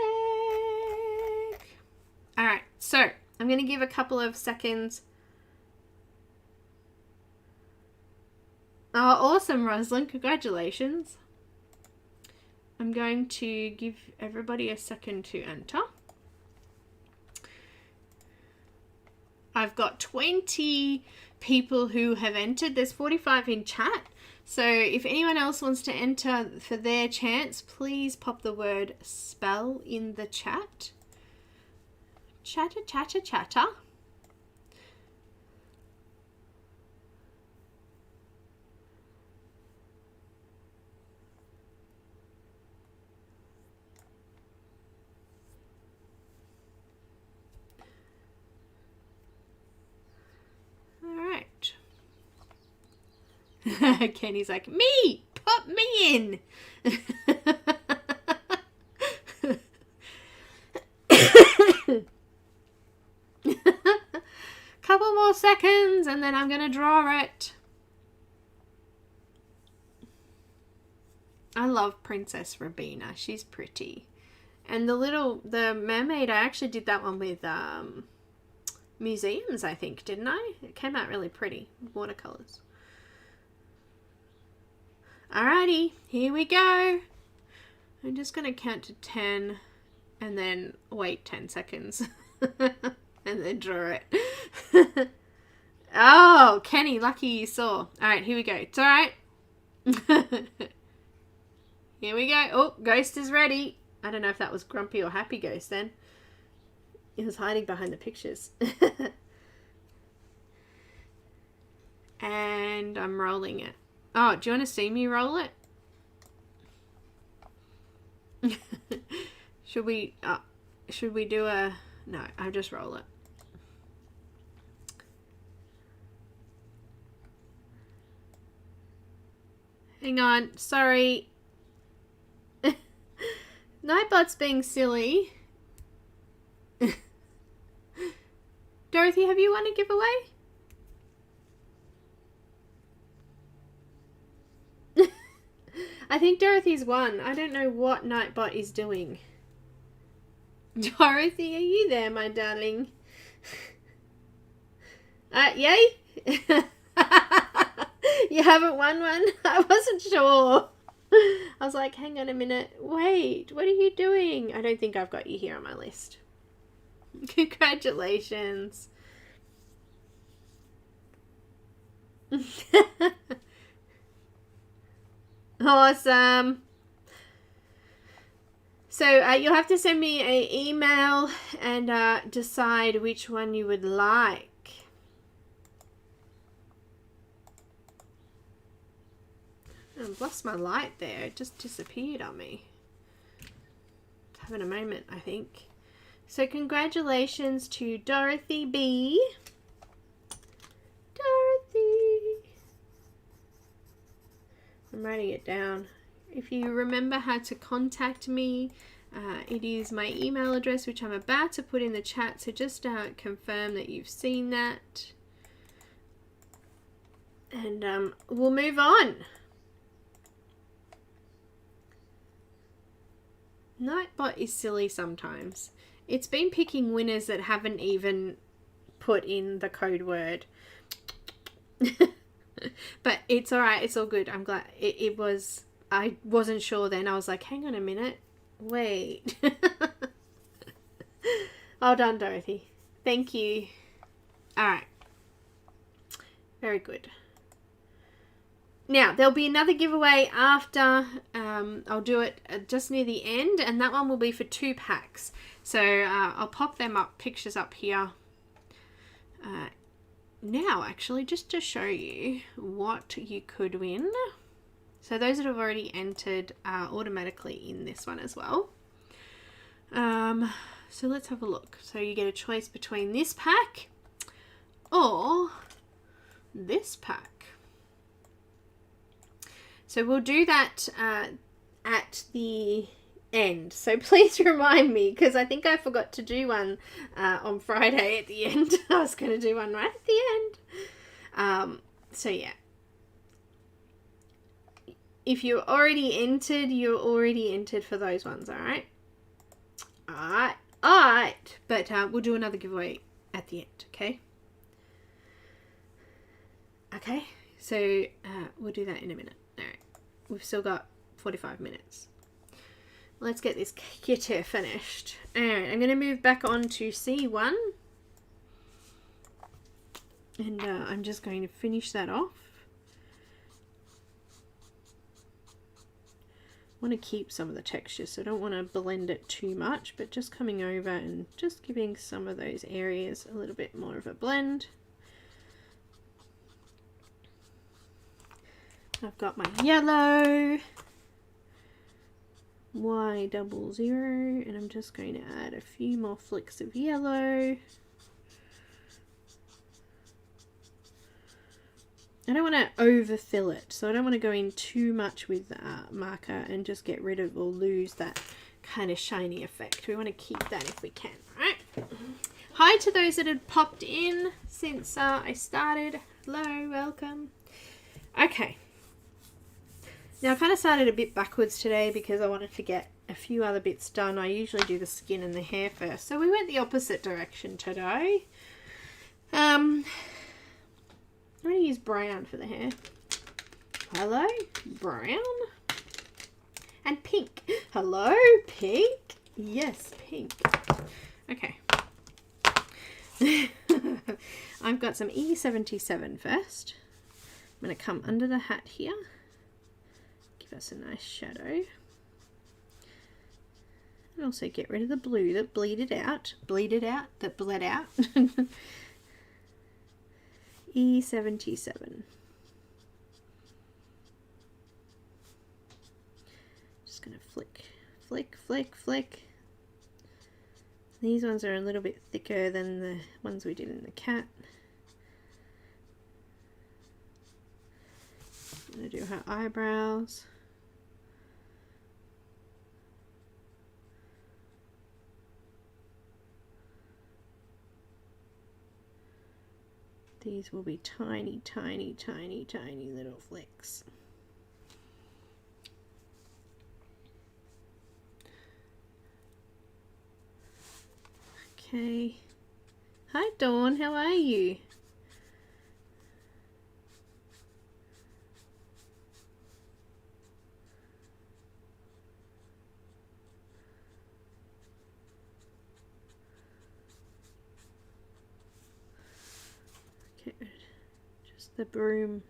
Alright, so I'm going to give a couple of seconds. Oh, awesome, Rosalind. Congratulations. I'm going to give everybody a second to enter. I've got 20 people who have entered. There's 45 in chat. So if anyone else wants to enter for their chance, please pop the word spell in the chat. Chatter, chatter, chatter. Kenny's like, me! Put me in! Couple more seconds and then I'm going to draw it. I love Princess Rabina. She's pretty. And the mermaid, I actually did that one with museums, I think, didn't I? It came out really pretty. Watercolors. Alrighty, here we go. I'm just going to count to 10 and then wait 10 seconds and then draw it. Oh, Kenny, lucky you saw. Alright, here we go. It's alright. Here we go. Oh, Ghost is ready. I don't know if that was Grumpy or Happy Ghost then. He was hiding behind the pictures. And I'm rolling it. Oh, do you want to see me roll it? Should we do a... No, I'll just roll it. Hang on, sorry. Nightbot's being silly. Dorothy, have you won a giveaway? I think Dorothy's won. I don't know what Nightbot is doing. Dorothy, are you there, my darling? Yay? You haven't won one? I wasn't sure. I was like, hang on a minute. Wait, what are you doing? I don't think I've got you here on my list. Congratulations. Awesome. So you'll have to send me an email and decide which one you would like. I've lost my light there. It just disappeared on me. It's having a moment, I think. So congratulations to Dorothy B. Dorothy. I'm writing it down. If you remember how to contact me, it is my email address, which I'm about to put in the chat. So just confirm that you've seen that. And we'll move on. Nightbot is silly sometimes. It's been picking winners that haven't even put in the code word. But it's alright, it's all good. I'm glad it was... I wasn't sure then. I was like, hang on a minute. Wait. Well done, Dorothy. Thank you. Alright. Very good. Now, there'll be another giveaway after. I'll do it just near the end, and that one will be for 2 packs. So I'll pop them up, pictures up here. Now, actually, just to show you what you could win. So those that have already entered are automatically in this one as well. So let's have a look. So you get a choice between this pack or this pack. So we'll do that at the end. So please remind me, because I think I forgot to do one on Friday at the end. I was going to do one right at the end. So yeah. If you're already entered for those ones, alright? Alright. But we'll do another giveaway at the end, okay? Okay, so we'll do that in a minute. Alright, we've still got 45 minutes. Let's get this kit finished. Alright, I'm going to move back on to C1. And I'm just going to finish that off. I want to keep some of the texture, so I don't want to blend it too much, but just coming over and just giving some of those areas a little bit more of a blend. I've got my yellow, Y00, and I'm just going to add a few more flicks of yellow. I don't want to overfill it, so I don't want to go in too much with the marker and just get rid of or lose that kind of shiny effect. We want to keep that if we can, right? Hi to those that had popped in since I started. Hello, welcome. Okay. Now I kind of started a bit backwards today because I wanted to get a few other bits done. I usually do the skin and the hair first, so we went the opposite direction today. I'm going to use brown for the hair. Hello, brown. And pink. Hello, pink. Yes, pink. Okay. I've got some E77 first. I'm going to come under the hat here. Give us a nice shadow. And also get rid of the blue that bleeded out. That bled out. E77. Just gonna flick, flick, flick, flick. These ones are a little bit thicker than the ones we did in the cat. I'm gonna do her eyebrows. These will be tiny, tiny, tiny, tiny little flicks. Okay. Hi Dawn, how are you? The broom.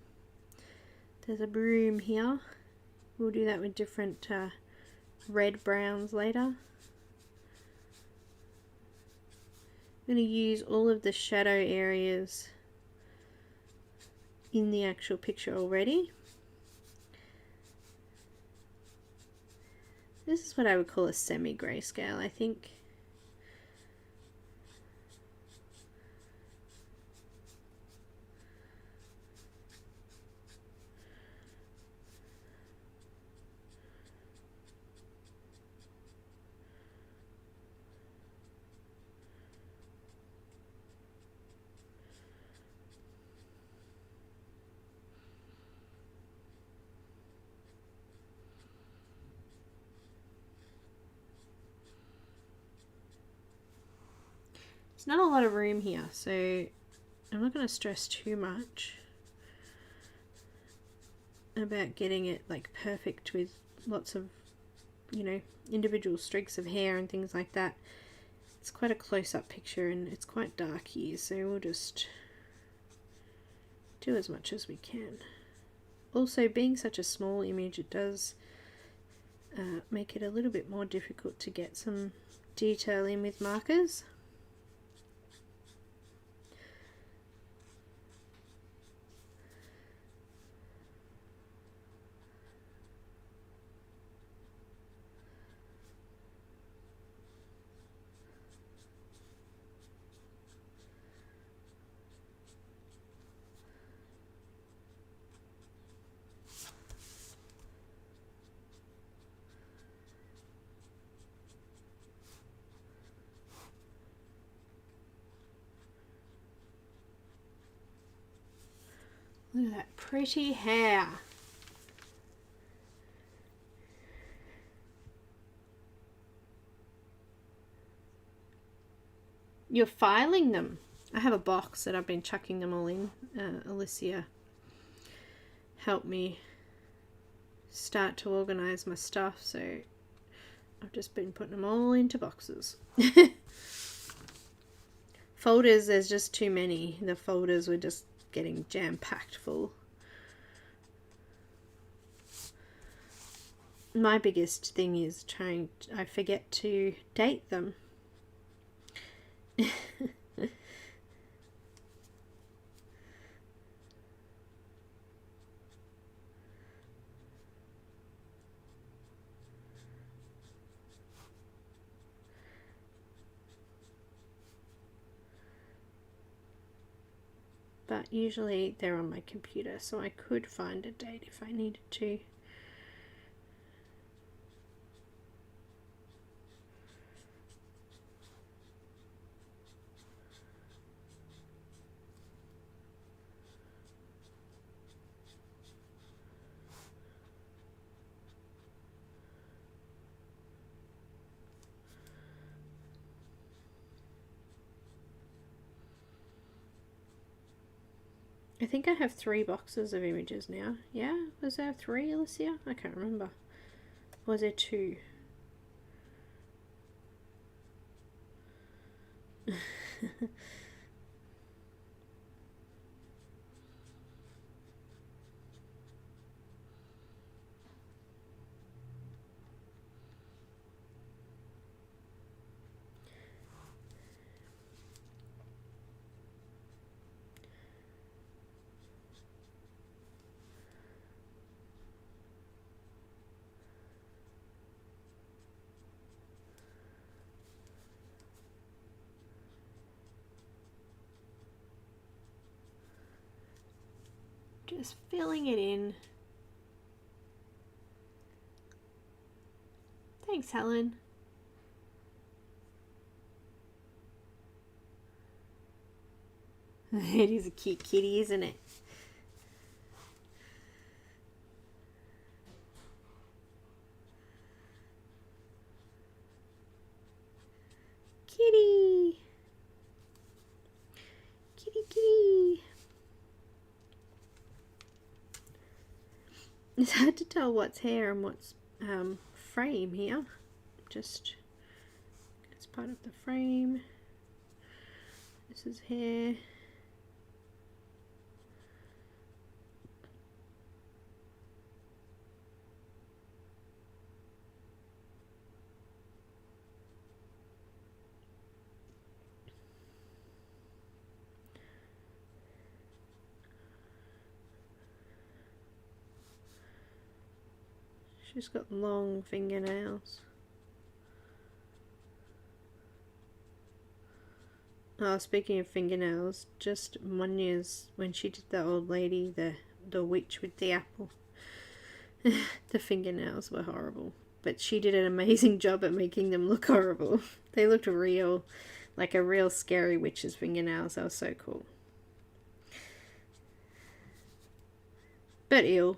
There's a broom here. We'll do that with different red browns later. I'm going to use all of the shadow areas in the actual picture already. This is what I would call a semi-grayscale, I think. Not a lot of room here, so I'm not going to stress too much about getting it like perfect with lots of, you know, individual streaks of hair and things like that. It's quite a close-up picture and it's quite dark here, so we'll just do as much as we can. Also, being such a small image, it does make it a little bit more difficult to get some detail in with markers. Look at that pretty hair. You're filing them. I have a box that I've been chucking them all in. Alicia helped me start to organize my stuff, so I've just been putting them all into boxes. folders, there's just too many. The folders were just getting jam-packed full. My biggest thing is I forget to date them. But usually they're on my computer, so I could find a date if I needed to. I think I have 3 boxes of images now. Yeah? Was there 3, Alicia? I can't remember. Was there 2? Just filling it in. Thanks, Helen. It is a cute kitty, isn't it? Kitty! Kitty, kitty! It's hard to tell what's hair and what's frame here. Just, it's part of the frame. This is hair. She's got long fingernails. Oh, speaking of fingernails, just Monja's, when she did the old lady, the witch with the apple, the fingernails were horrible. But she did an amazing job at making them look horrible. They looked real, like a real scary witch's fingernails. That was so cool. But ill.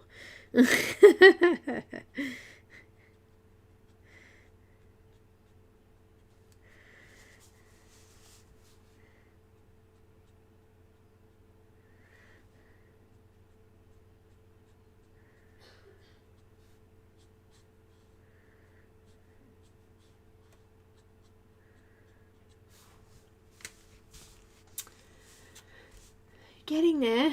Getting there.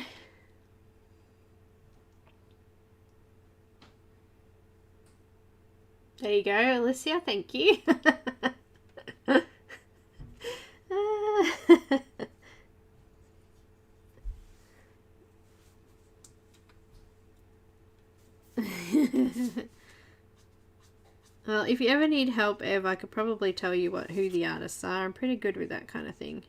There you go, Alicia, thank you. Well, if you ever need help, Ev, I could probably tell you who the artists are. I'm pretty good with that kind of thing.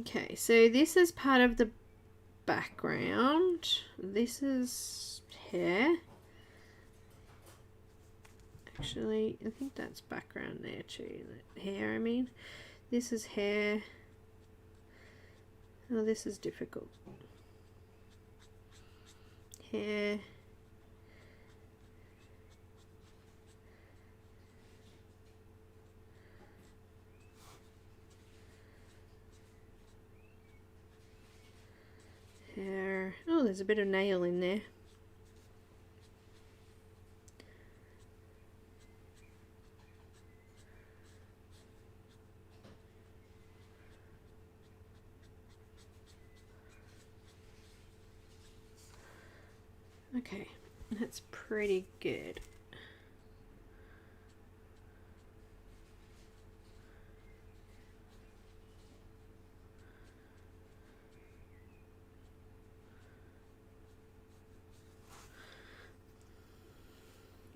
Okay, so this is part of the background. This is hair. Actually, I think that's background there too. Hair, I mean. This is hair. Oh, this is difficult. Hair. Hair. Oh, there's a bit of nail in there. Okay, that's pretty good.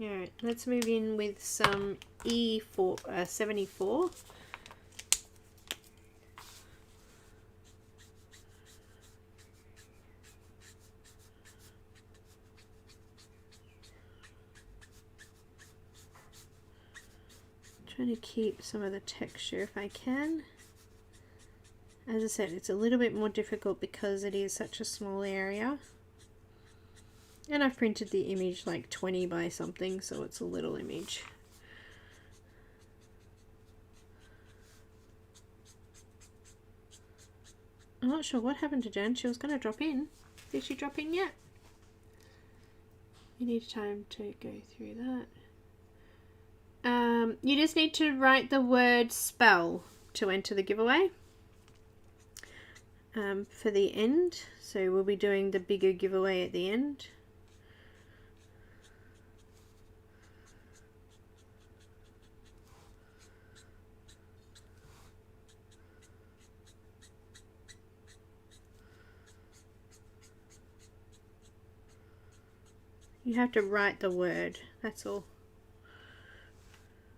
Alright, let's move in with some E4 74. Trying to keep some of the texture if I can. As I said, it's a little bit more difficult because it is such a small area. And I've printed the image like 20 by something, so it's a little image. I'm not sure what happened to Jen. She was going to drop in. Did she drop in yet? You need time to go through that. You just need to write the word spell to enter the giveaway for the end. So we'll be doing the bigger giveaway at the end. You have to write the word, that's all.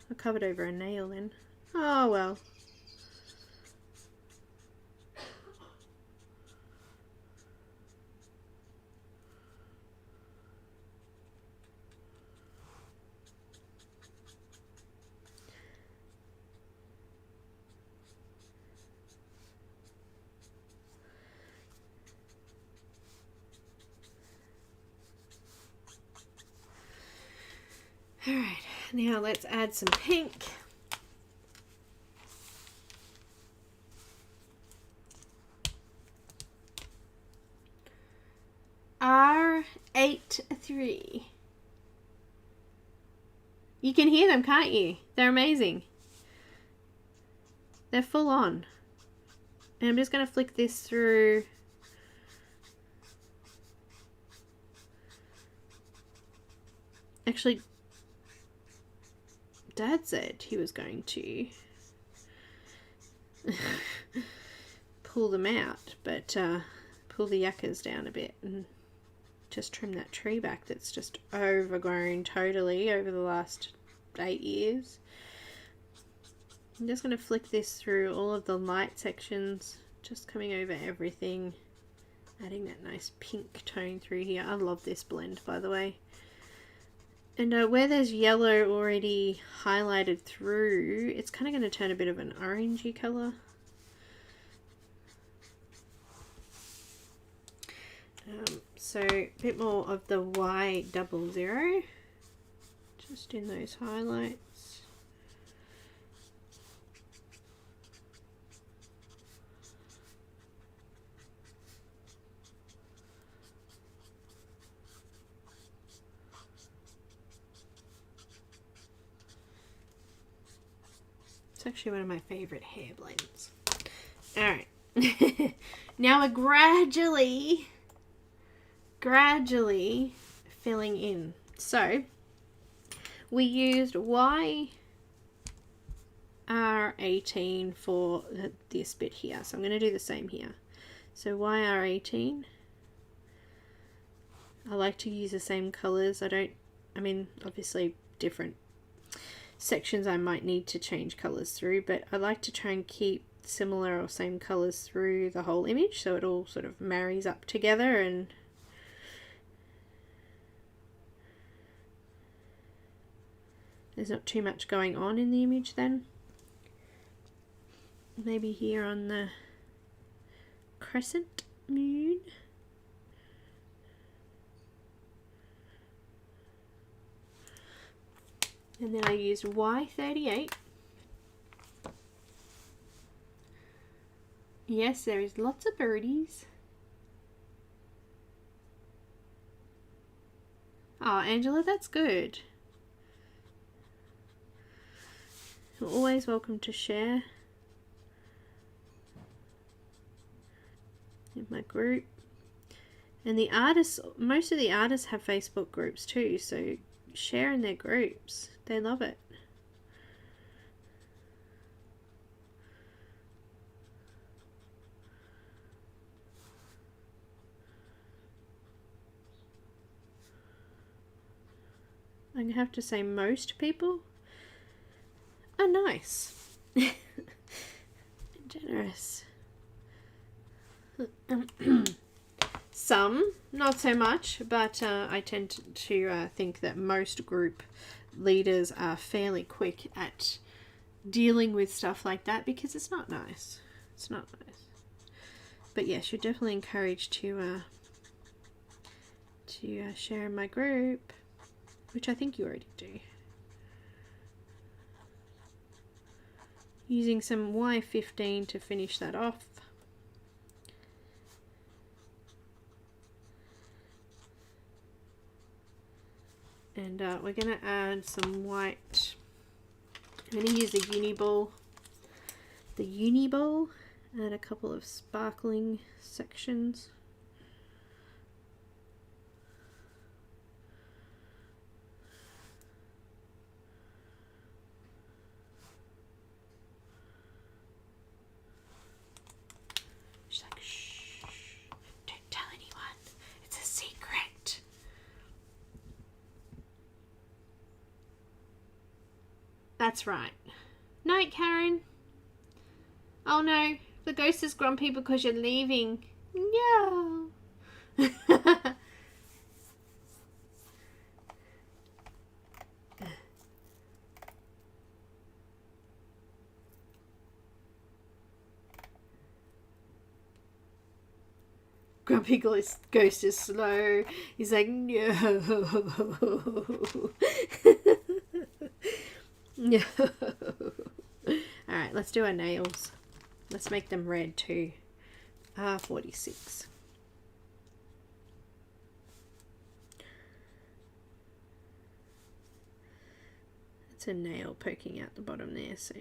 I covered over a nail then. Oh well. Alright, now let's add some pink. R83. You can hear them, can't you? They're amazing. They're full on. And I'm just going to flick this through. Actually, Dad said he was going to pull them out, but pull the yuccas down a bit and just trim that tree back that's just overgrown totally over the last 8 years. I'm just going to flick this through all of the light sections, just coming over everything, adding that nice pink tone through here. I love this blend, by the way. And where there's yellow already highlighted through, it's kind of going to turn a bit of an orangey colour. So a bit more of the Y00, just in those highlights. It's actually one of my favourite hair blends. Alright, now we're gradually filling in. So we used YR18 for this bit here, so I'm going to do the same here. So YR18, I like to use the same colours. I mean obviously different sections I might need to change colours through, but I like to try and keep similar or same colours through the whole image so it all sort of marries up together and there's not too much going on in the image then. Maybe here on the crescent moon. And then I used Y38. Yes, there is lots of birdies. Oh, Angela, that's good. You're always welcome to share in my group. And the artists, most of the artists have Facebook groups too, so share in their groups. They love it. I have to say most people are nice. Generous. Some, not so much, but I tend to think that most group leaders are fairly quick at dealing with stuff like that because it's not nice. It's not nice. But yes, you're definitely encouraged to share in my group, which I think you already do. Using some Y15 to finish that off. And we're going to add some white. I'm going to use the Uni-Ball. The Uni-Ball. Add a couple of sparkling sections. She's like, shh, don't tell anyone. It's a secret. That's right. Night, Karen. Oh no, the ghost is grumpy because you're leaving. No. Grumpy ghost is slow. He's like, no. No. Alright, let's do our nails. Let's make them red too. R46. It's a nail poking out the bottom there, so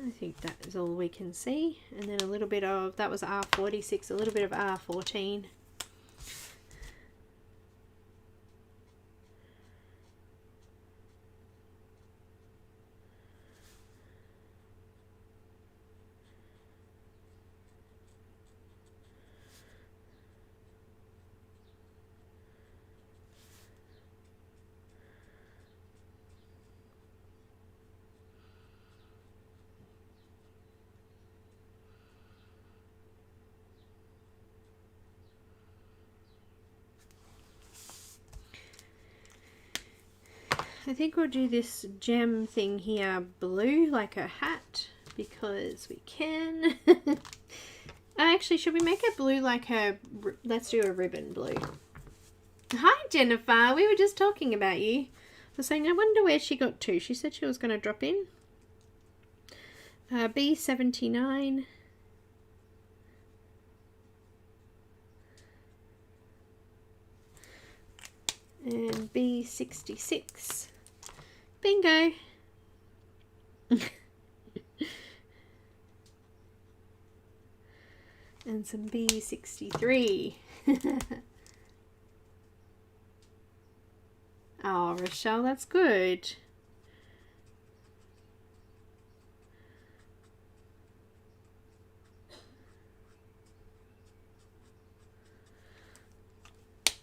I think that is all we can see. And then a little bit of, that was R46, a little bit of R14. I think we'll do this gem thing here blue, like a hat, because we can. Actually, should we make it blue like a, let's do a ribbon blue. Hi Jennifer, we were just talking about you. I was saying, I wonder where she got to. She said she was going to drop in. B79. And B66. Bingo. And some B63. Oh, Rochelle, that's good.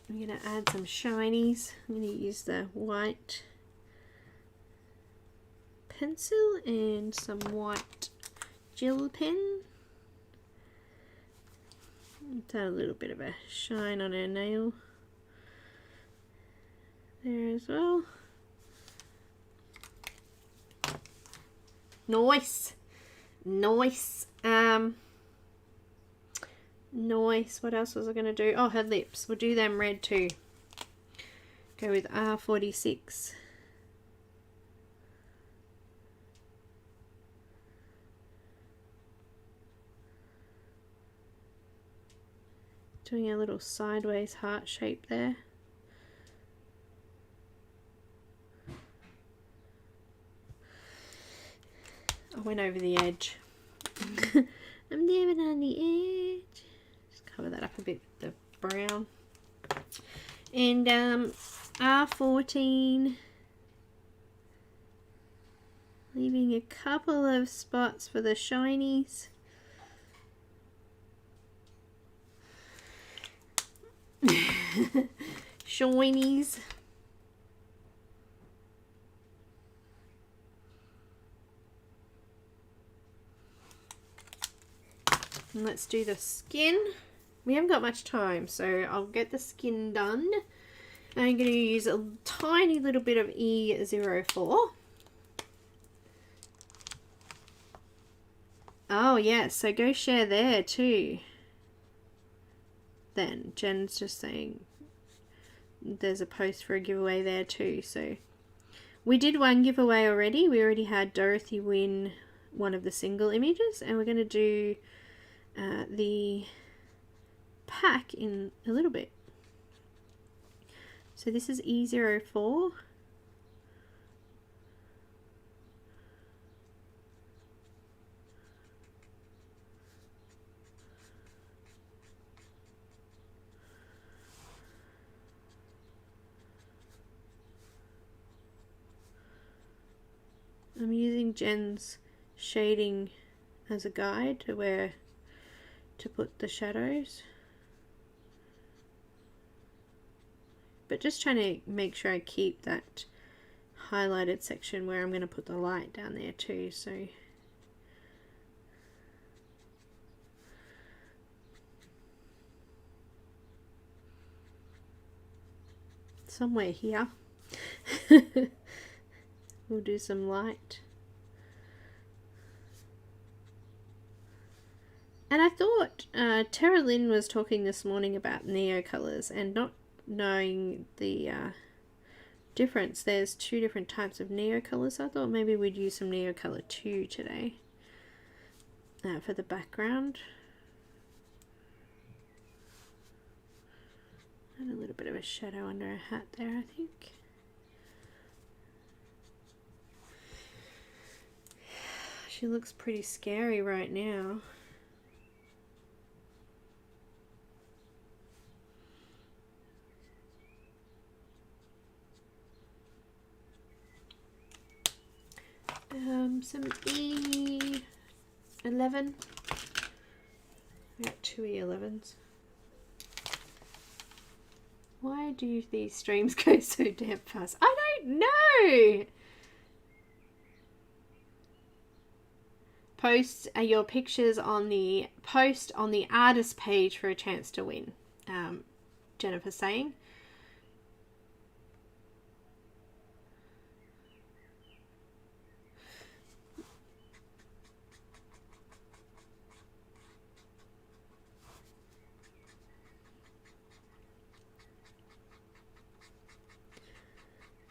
I'm going to add some shinies. I'm going to use the white pencil and some white gel pen. Let's add a little bit of a shine on our nail there as well. Nice. Nice. Nice. What else was I going to do? Oh, her lips. We'll do them red too. Go with R46. Doing a little sideways heart shape there. I went over the edge. I'm leaving on the edge. Just cover that up a bit with the brown. And R14. Leaving a couple of spots for the shinies. Shinies. And let's do the skin. We haven't got much time, so I'll get the skin done. I'm going to use a tiny little bit of E04. Oh yes, so go share there too. Then Jen's just saying there's a post for a giveaway there too. So we did one giveaway already. We already had Dorothy win one of the single images, and we're going to do the pack in a little bit. So this is E04. I'm using Jen's shading as a guide to where to put the shadows, but just trying to make sure I keep that highlighted section where I'm going to put the light down there too. So somewhere here we'll do some light. And I thought Tara Lynn was talking this morning about neo colors and not knowing the difference. There's two different types of neo colors. I thought maybe we'd use some neo color 2 today for the background. And a little bit of a shadow under her hat there, I think. She looks pretty scary right now. Some E11. I got 2 E11s. Why do these streams go so damn fast? I don't know. Post your pictures on the post on the artist page for a chance to win. Jennifer's saying.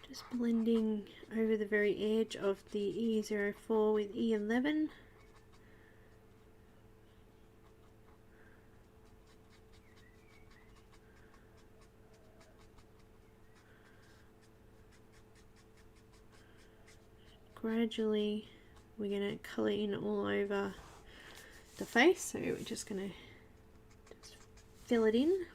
Just blending over the very edge of the E04 with E11. Gradually we're going to colour in all over the face, so we're just going to just fill it in.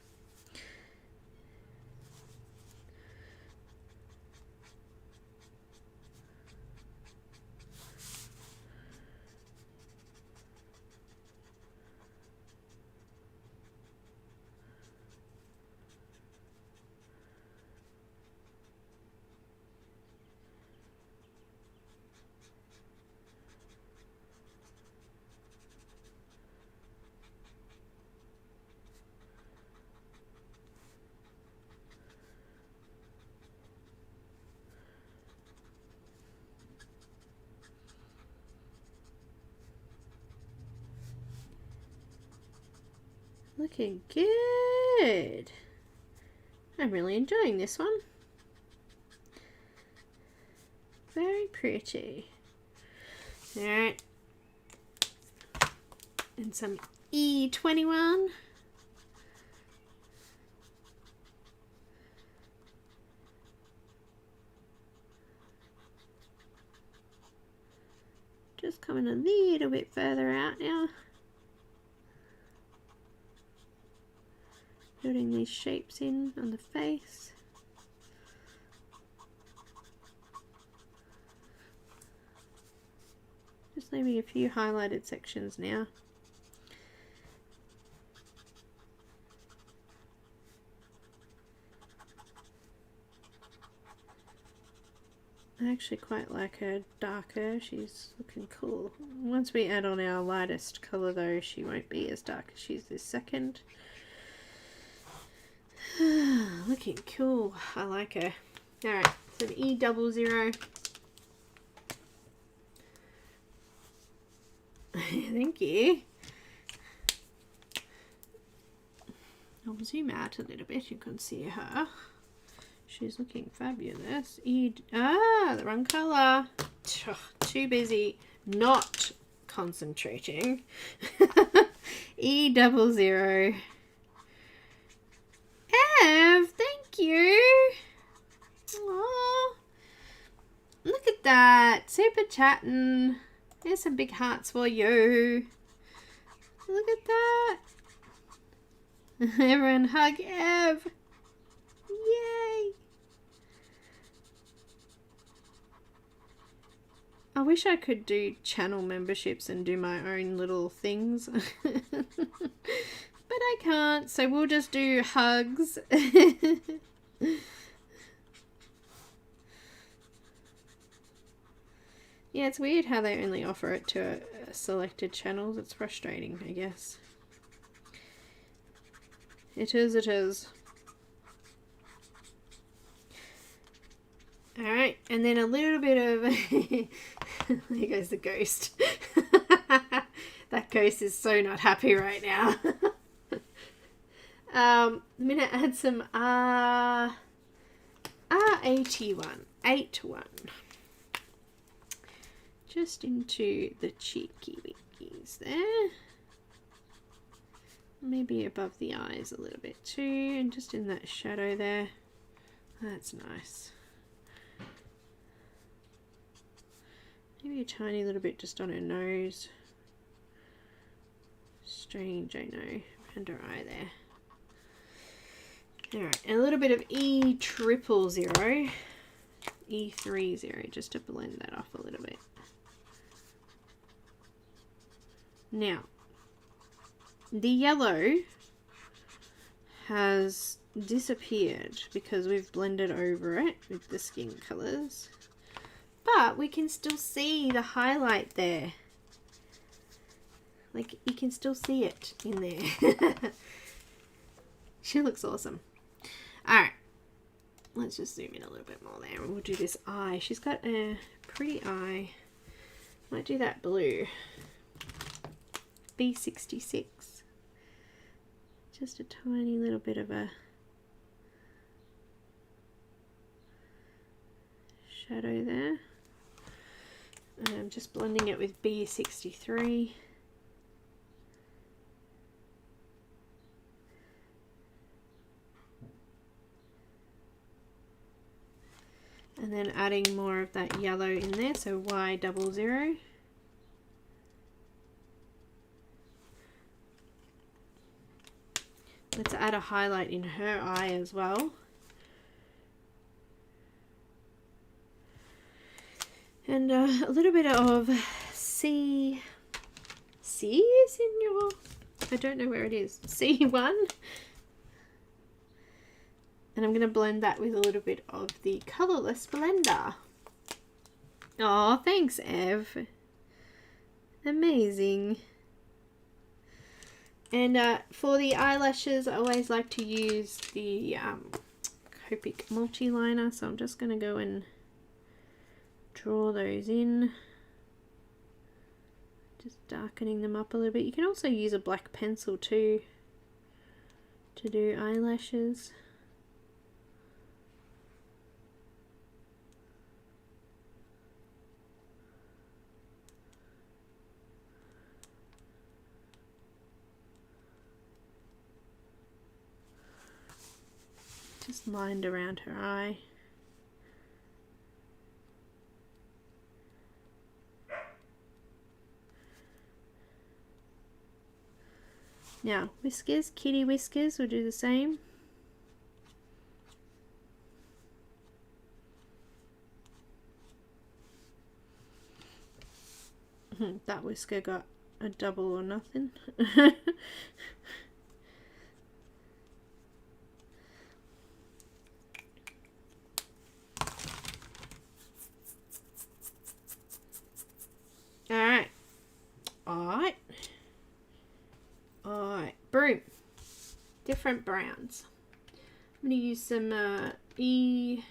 Looking good. I'm really enjoying this one. Very pretty. Alright. And some E21. Just mouth coming a little bit further out now. Building these shapes in on the face. Just leaving a few highlighted sections now. I actually quite like her darker. She's looking cool. Once we add on our lightest colour though, she won't be as dark as she's this second. Looking cool. I like her. Alright, so the E00. Thank you. I'll zoom out a little bit. You can see her. She's looking fabulous. The wrong colour. Too busy not concentrating. E00. Ev, thank you. Aww. Look at that. Super chatting. There's some big hearts for you. Look at that. Everyone hug Ev. Yay. I wish I could do channel memberships and do my own little things. But I can't, so we'll just do hugs. Yeah, it's weird how they only offer it to selected channels. It's frustrating, I guess. It is, it is. Alright, and then a little bit of... There goes the ghost. That ghost is so not happy right now. I'm going to add some R81 just into the cheeky wickies there. Maybe above the eyes a little bit too, and just in that shadow there. That's nice. Maybe a tiny little bit just on her nose. Strange, I know. And her eye there. Alright, and a little bit of E000, E30, just to blend that off a little bit. Now, the yellow has disappeared because we've blended over it with the skin colours. But we can still see the highlight there. Like, you can still see it in there. She looks awesome. Alright, let's just zoom in a little bit more there and we'll do this eye. She's got a pretty eye. Might do that blue. B66. Just a tiny little bit of a shadow there. And I'm just blending it with B63. And then adding more of that yellow in there, so Y00. Let's add a highlight in her eye as well. And a little bit of C is in your, I don't know where it is, C1. And I'm going to blend that with a little bit of the colourless blender. Oh, thanks, Ev. Amazing. And for the eyelashes, I always like to use the Copic multi-liner. So I'm just going to go and draw those in. Just darkening them up a little bit. You can also use a black pencil too to do eyelashes. Just lined around her eye. Now, whiskers, kitty whiskers, we'll do the same. That whisker got a double or nothing. Alright. Alright. Broom. Different browns. I'm going to use some E18.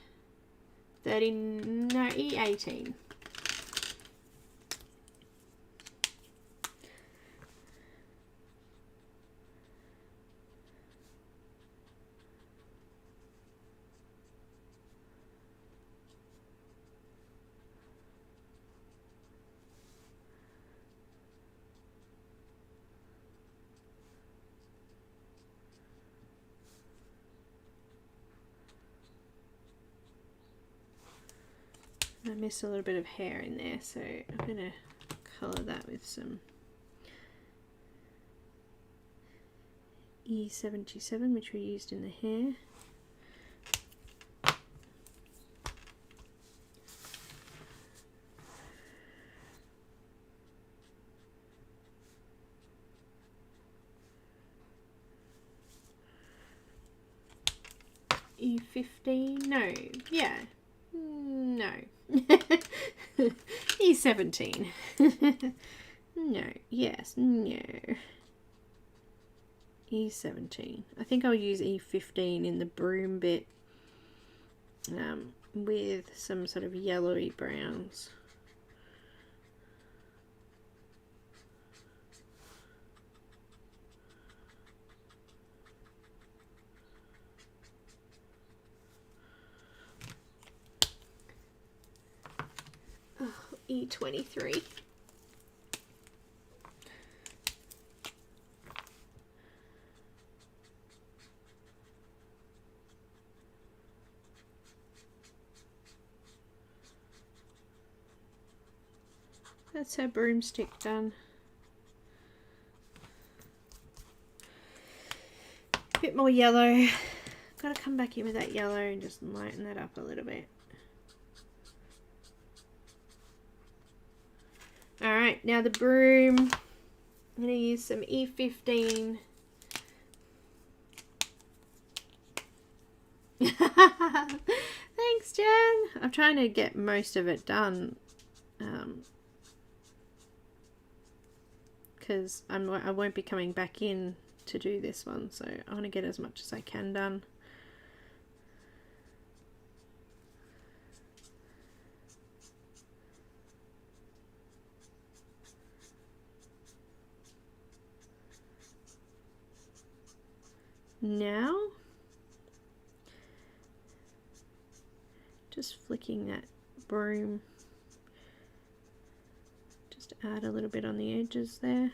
I missed a little bit of hair in there, so I'm going to colour that with some E77, which we used in the hair. E15, no, yeah, no. E17. No, yes, no. E17. I think I'll use E15 in the broom bit with some sort of yellowy browns. E23. That's her broomstick done. A bit more yellow. Got to come back in with that yellow and just lighten that up a little bit. Alright, now the broom. I'm going to use some E15. Thanks, Jen. I'm trying to get most of it done. Because I won't be coming back in to do this one, so I want to get as much as I can done. Now, just flicking that broom, just add a little bit on the edges there.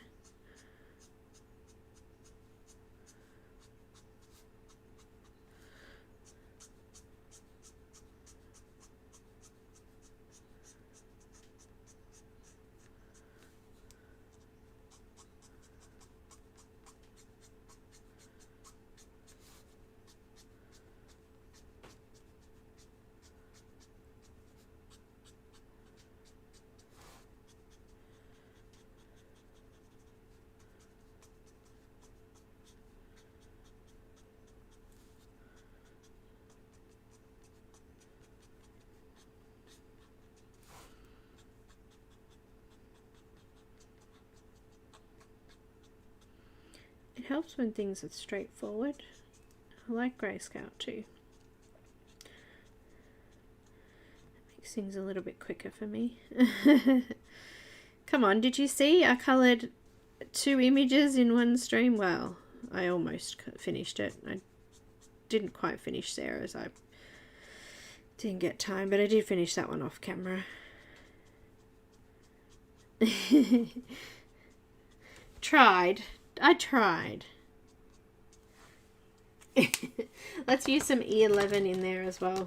It helps when things are straightforward. I like grayscale too. It makes things a little bit quicker for me. Come on, did you see? I coloured 2 images in one stream. Well, I almost finished it. I didn't quite finish Sarah's. I didn't get time, but I did finish that one off camera. Tried. I tried. Let's use some E11 in there as well.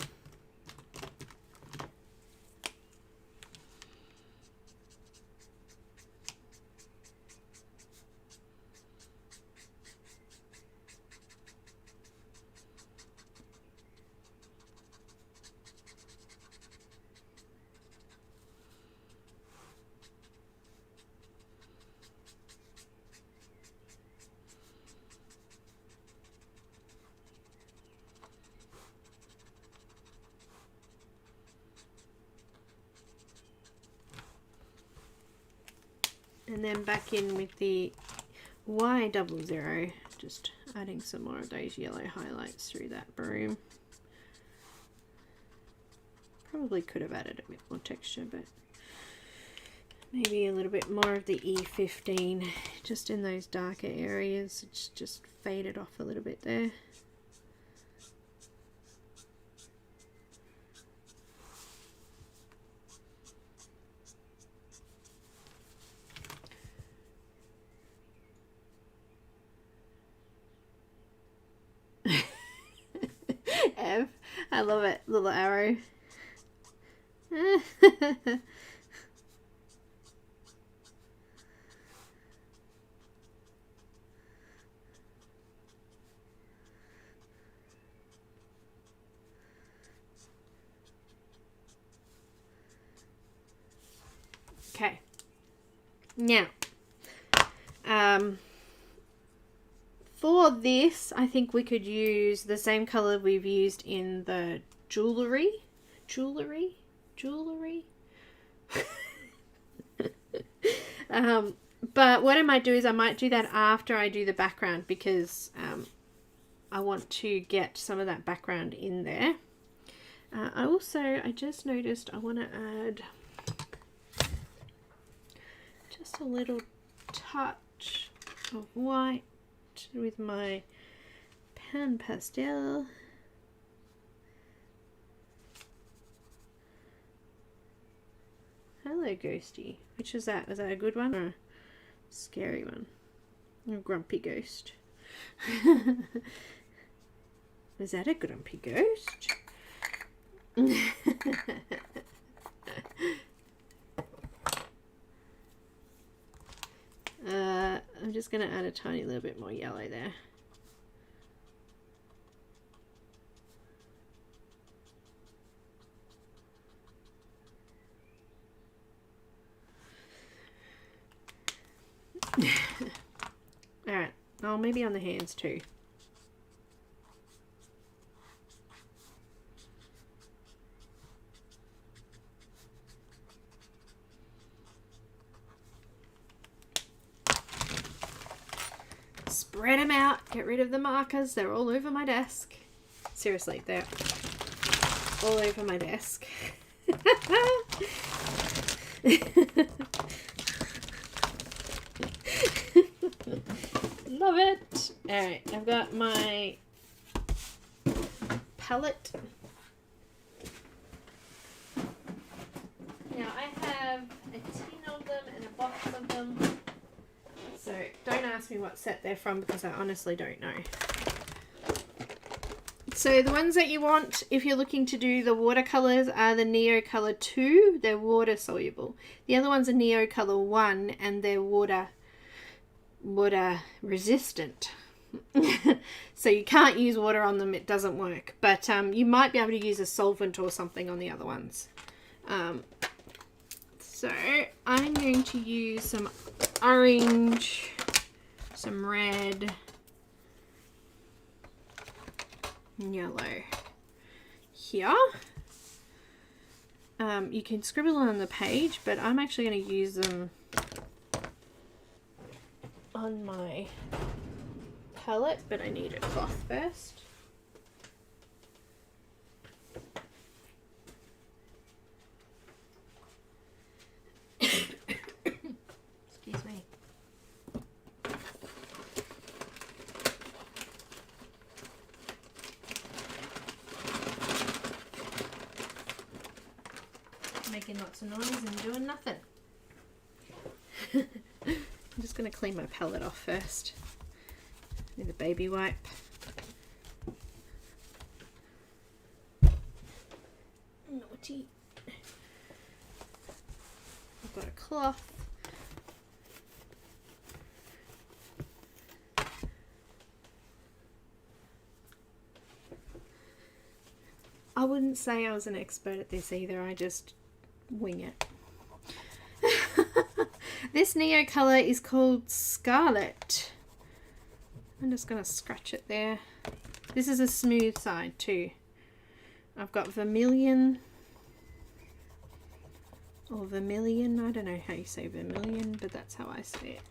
And then back in with the Y00, just adding some more of those yellow highlights through that broom. Probably could have added a bit more texture, but maybe a little bit more of the E15 just in those darker areas. It's just faded off a little bit there. Ev, I love it, little arrow. Okay, now for this I think we could use the same color we've used in the jewelry. But what I might do is I might do that after I do the background, because I want to get some of that background in there. I just noticed I want to add just a little touch of white with my PanPastel. Hello, Ghosty. Which is that? Was that a good one or a scary one? A grumpy ghost. Was that a grumpy ghost? I'm just going to add a tiny little bit more yellow there. Alright, oh, maybe on the hands too. Spread them out, get rid of the markers, they're all over my desk. Seriously, they're all over my desk. Love it. Alright, I've got my palette. Now I have a tin of them and a box of them. So don't ask me what set they're from, because I honestly don't know. So the ones that you want if you're looking to do the watercolors are the Neo Color 2. They're water soluble. The other ones are Neo Color 1 and they're water resistant. So you can't use water on them, it doesn't work. But you might be able to use a solvent or something on the other ones. So I'm going to use some orange, some red, yellow here. You can scribble on the page, but I'm actually going to use them on my palette, but I need a cloth first. Excuse me. Making lots of noise and doing nothing. I'm just going to clean my palette off first with a baby wipe. Naughty. I've got a cloth. I wouldn't say I was an expert at this either, I just wing it. This Neo color is called Scarlet. I'm just going to scratch it there. This is a smooth side too. I've got vermilion. or vermilion. I don't know how you say vermilion, but that's how I say it.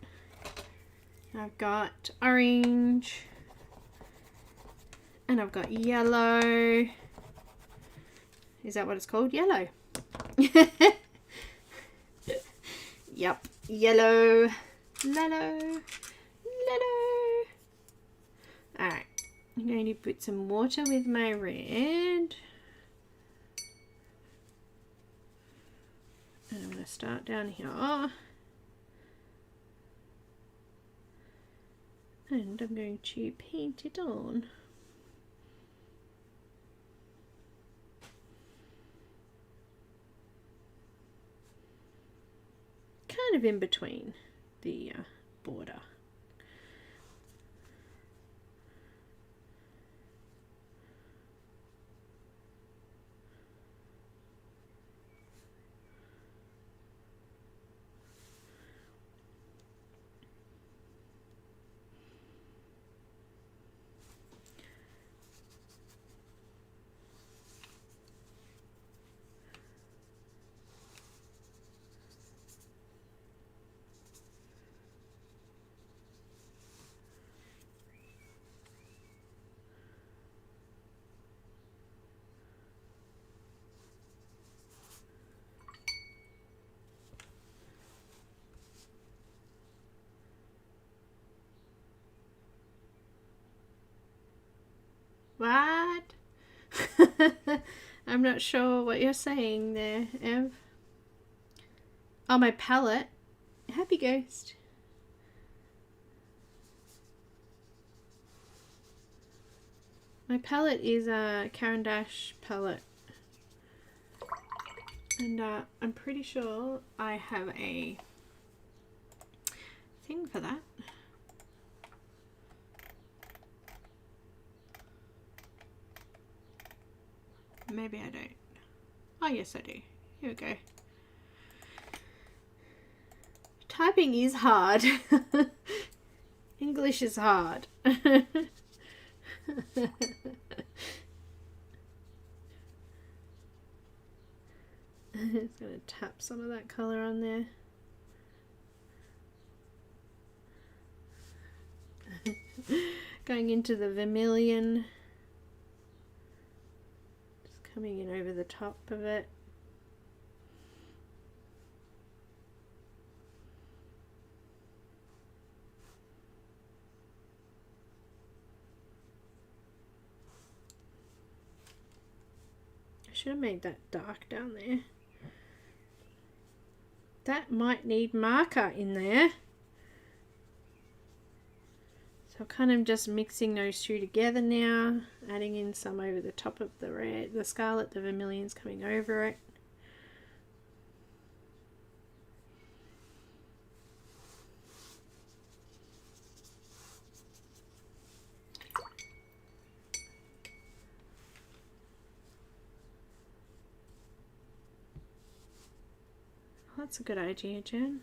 I've got orange, and I've got yellow. Is that what it's called? Yellow. Yep, yellow. Lello. Alright, I'm going to put some water with my red. And I'm going to start down here. And I'm going to paint it on. Kind of in between the border. What? I'm not sure what you're saying there, Ev. Oh, my palette. Happy Ghost. My palette is a Caran palette. And I'm pretty sure I have a thing for that. Maybe I don't. Oh, yes, I do. Here we go. Typing is hard. English is hard. I'm just going to tap some of that colour on there. Going into the vermilion. Coming in over the top of it. I should have made that dark down there. That might need marker in there. So kind of just mixing those two together now, adding in some over the top of the red, the scarlet, the vermilion's coming over it. Oh, that's a good idea, Jen.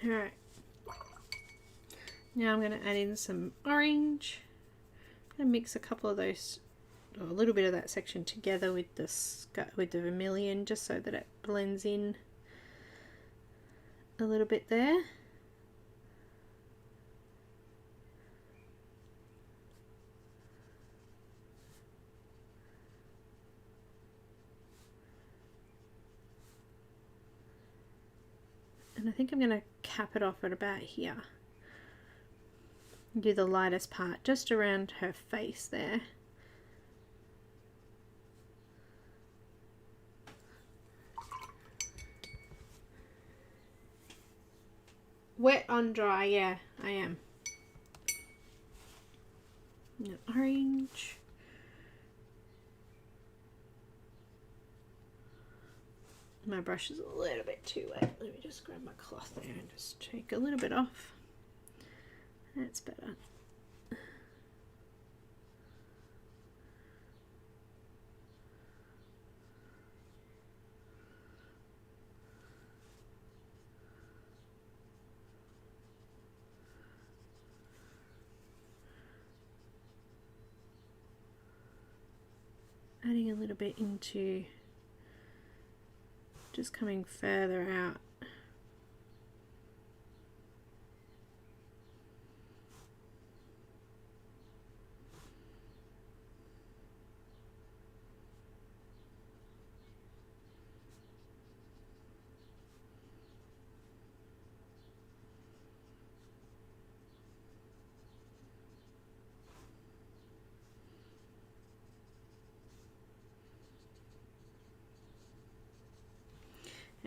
Alright, now I'm going to add in some orange. I'm going to mix a couple of those, or a little bit of that section together with the vermilion, just so that it blends in a little bit there. And I think I'm going to cap it off at about here. Do the lightest part just around her face there. Wet on dry, yeah, I am. Orange. My brush is a little bit too wet. Let me just grab my cloth there and just take a little bit off. That's better. Adding a little bit into just coming further out.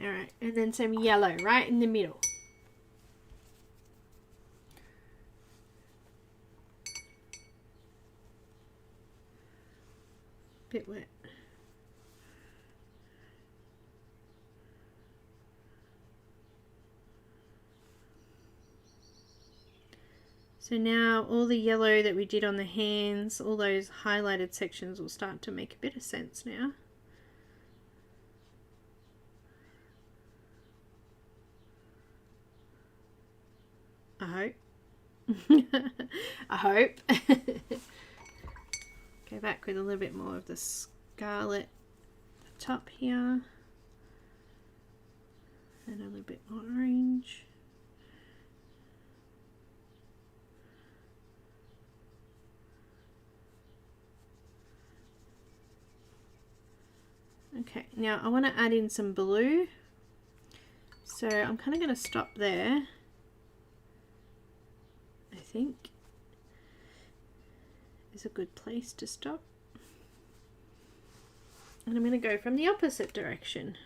Alright, and then some yellow right in the middle. Bit wet. So now all the yellow that we did on the hands, all those highlighted sections will start to make a bit of sense now. I hope. I hope. Go back with a little bit more of the scarlet at the top here. And a little bit more orange. Okay, now I want to add in some blue. So I'm kind of going to stop there. I think is a good place to stop, and I'm going to go from the opposite direction.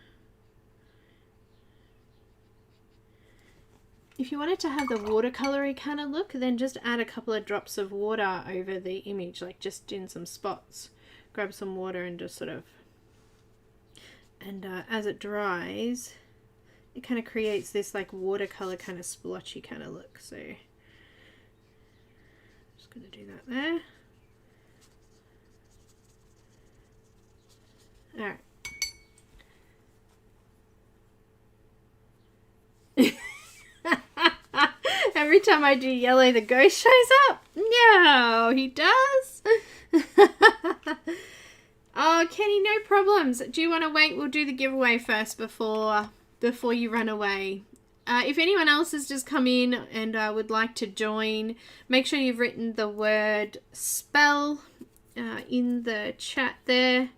If you wanted to have the watercolory kind of look, then just add a couple of drops of water over the image, like just in some spots. Grab some water and just sort of, and as it dries, it kind of creates this like watercolor kind of splotchy kind of look. So going to do that there. Alright. Every time I do yellow, the ghost shows up. No, he does. Oh, Kenny, no problems. Do you want to wait? We'll do the giveaway first before you run away. If anyone else has just come in and would like to join, make sure you've written the word spell in the chat there.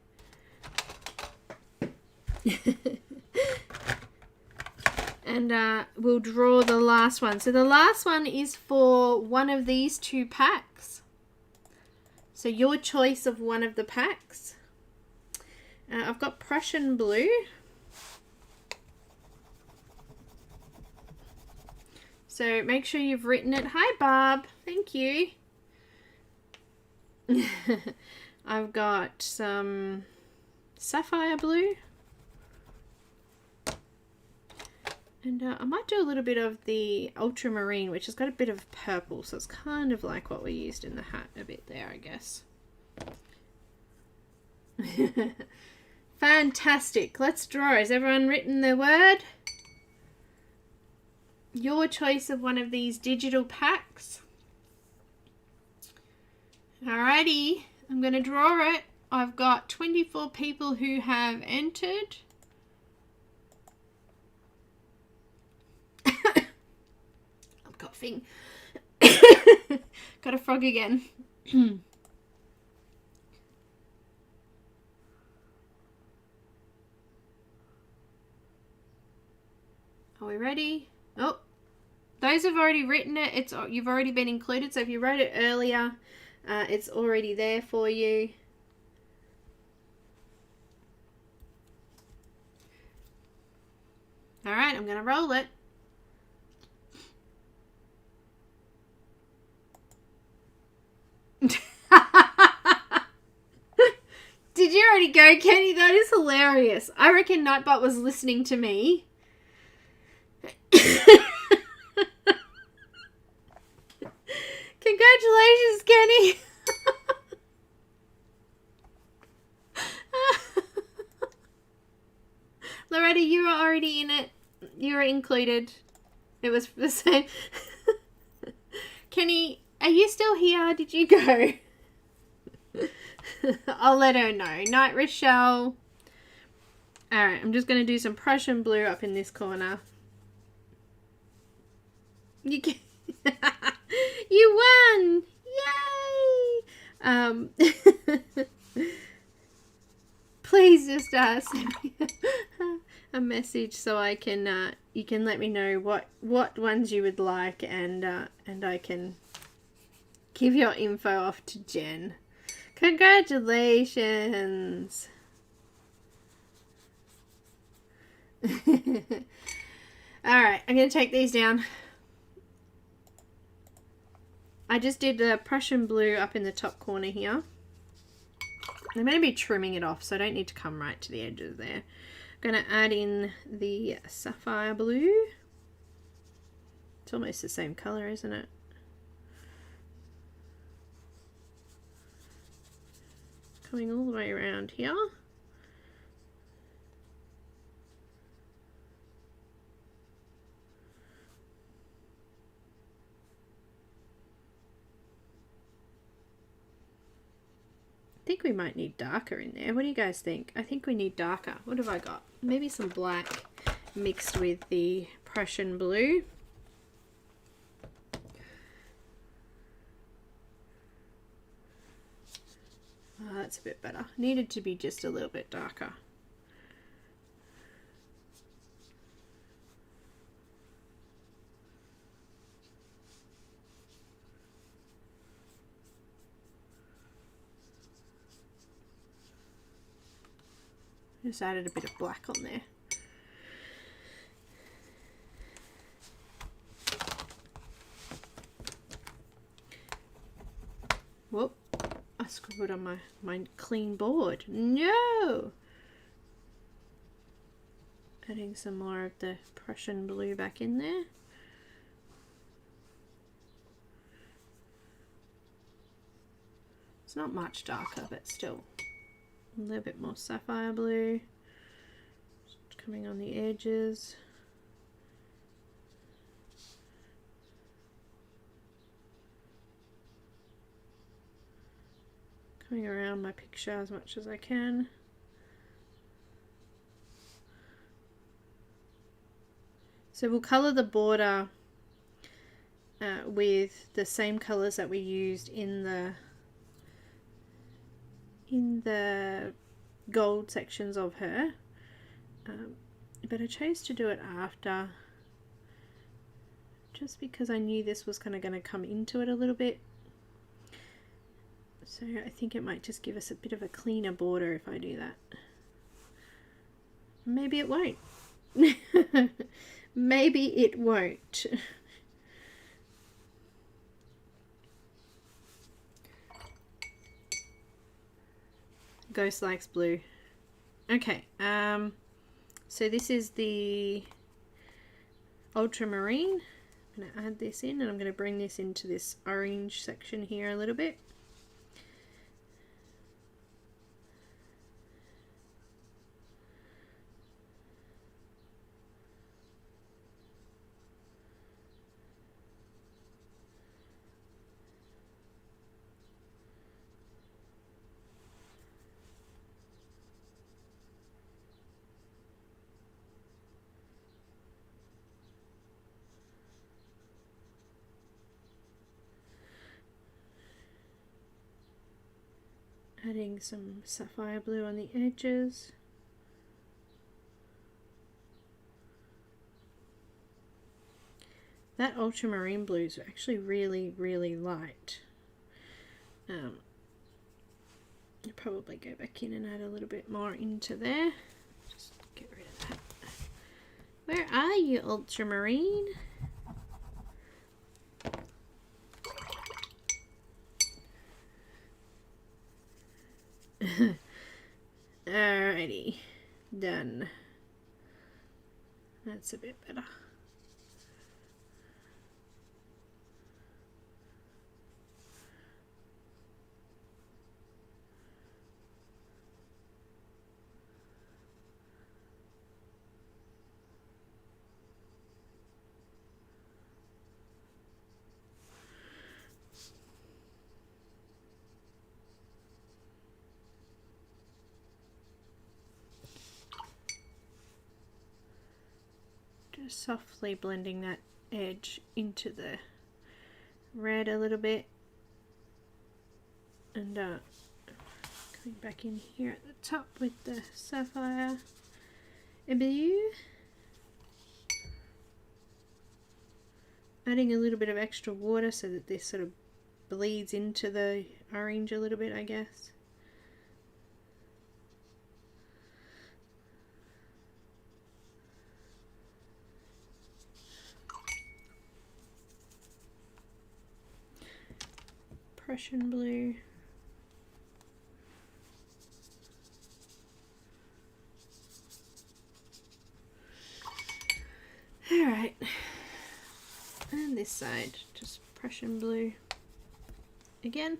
And we'll draw the last one. So the last one is for one of these two packs. So your choice of one of the packs. I've got Prussian blue. So make sure you've written it. Hi, Barb. Thank you. I've got some sapphire blue. And I might do a little bit of the ultramarine, which has got a bit of purple. So it's kind of like what we used in the hat a bit there, I guess. Fantastic. Let's draw. Has everyone written their word? Your choice of one of these digital packs. Alrighty, I'm going to draw it. I've got 24 people who have entered. I'm coughing. Got a frog again. Are we ready? Oh, those have already written it. You've already been included. So if you wrote it earlier, it's already there for you. All right, I'm going to roll it. Did you already go, Kenny. That is hilarious. I reckon Nightbot was listening to me. Congratulations, Kenny. Loretta, you were already in it. You were included. It was the same. Kenny, are you still here? Did you go? I'll let her know. Night, Rochelle. Alright, I'm just going to do some Prussian blue up in this corner. You can you won! Yay! Please just send me a message so I can you can let me know what ones you would like, and I can give your info off to Jen. Congratulations. Alright, I'm going to take these down. I just did the Prussian blue up in the top corner here. I'm going to be trimming it off, so I don't need to come right to the edges there. I'm going to add in the sapphire blue. It's almost the same color, isn't it? Coming all the way around here. I think we might need darker in there. What do you guys think? I think we need darker. What have I got? Maybe some black mixed with the Prussian blue. Oh, that's a bit better. Needed to be just a little bit darker. Just added a bit of black on there. Whoop. I scribbled on my clean board. No! Adding some more of the Prussian blue back in there. It's not much darker, but still. A little bit more sapphire blue. Just coming on the edges. Coming around my picture as much as I can. So we'll colour the border with the same colours that we used in the gold sections of her, but I chose to do it after, just because I knew this was kind of going to come into it a little bit. So I think it might just give us a bit of a cleaner border if I do that. Maybe it won't. Maybe it won't. Ghost likes blue. Okay, so this is the ultramarine. I'm going to add this in, and I'm going to bring this into this orange section here a little bit. Adding some sapphire blue on the edges. That ultramarine blue is actually really, really light. I'll probably go back in and add a little bit more into there. Just get rid of that. Where are you, ultramarine? done. That's a bit better. Just softly blending that edge into the red a little bit, and coming back in here at the top with the sapphire blue, adding a little bit of extra water so that this sort of bleeds into the orange a little bit, I guess. Prussian blue. Alright, and this side, just Prussian blue again.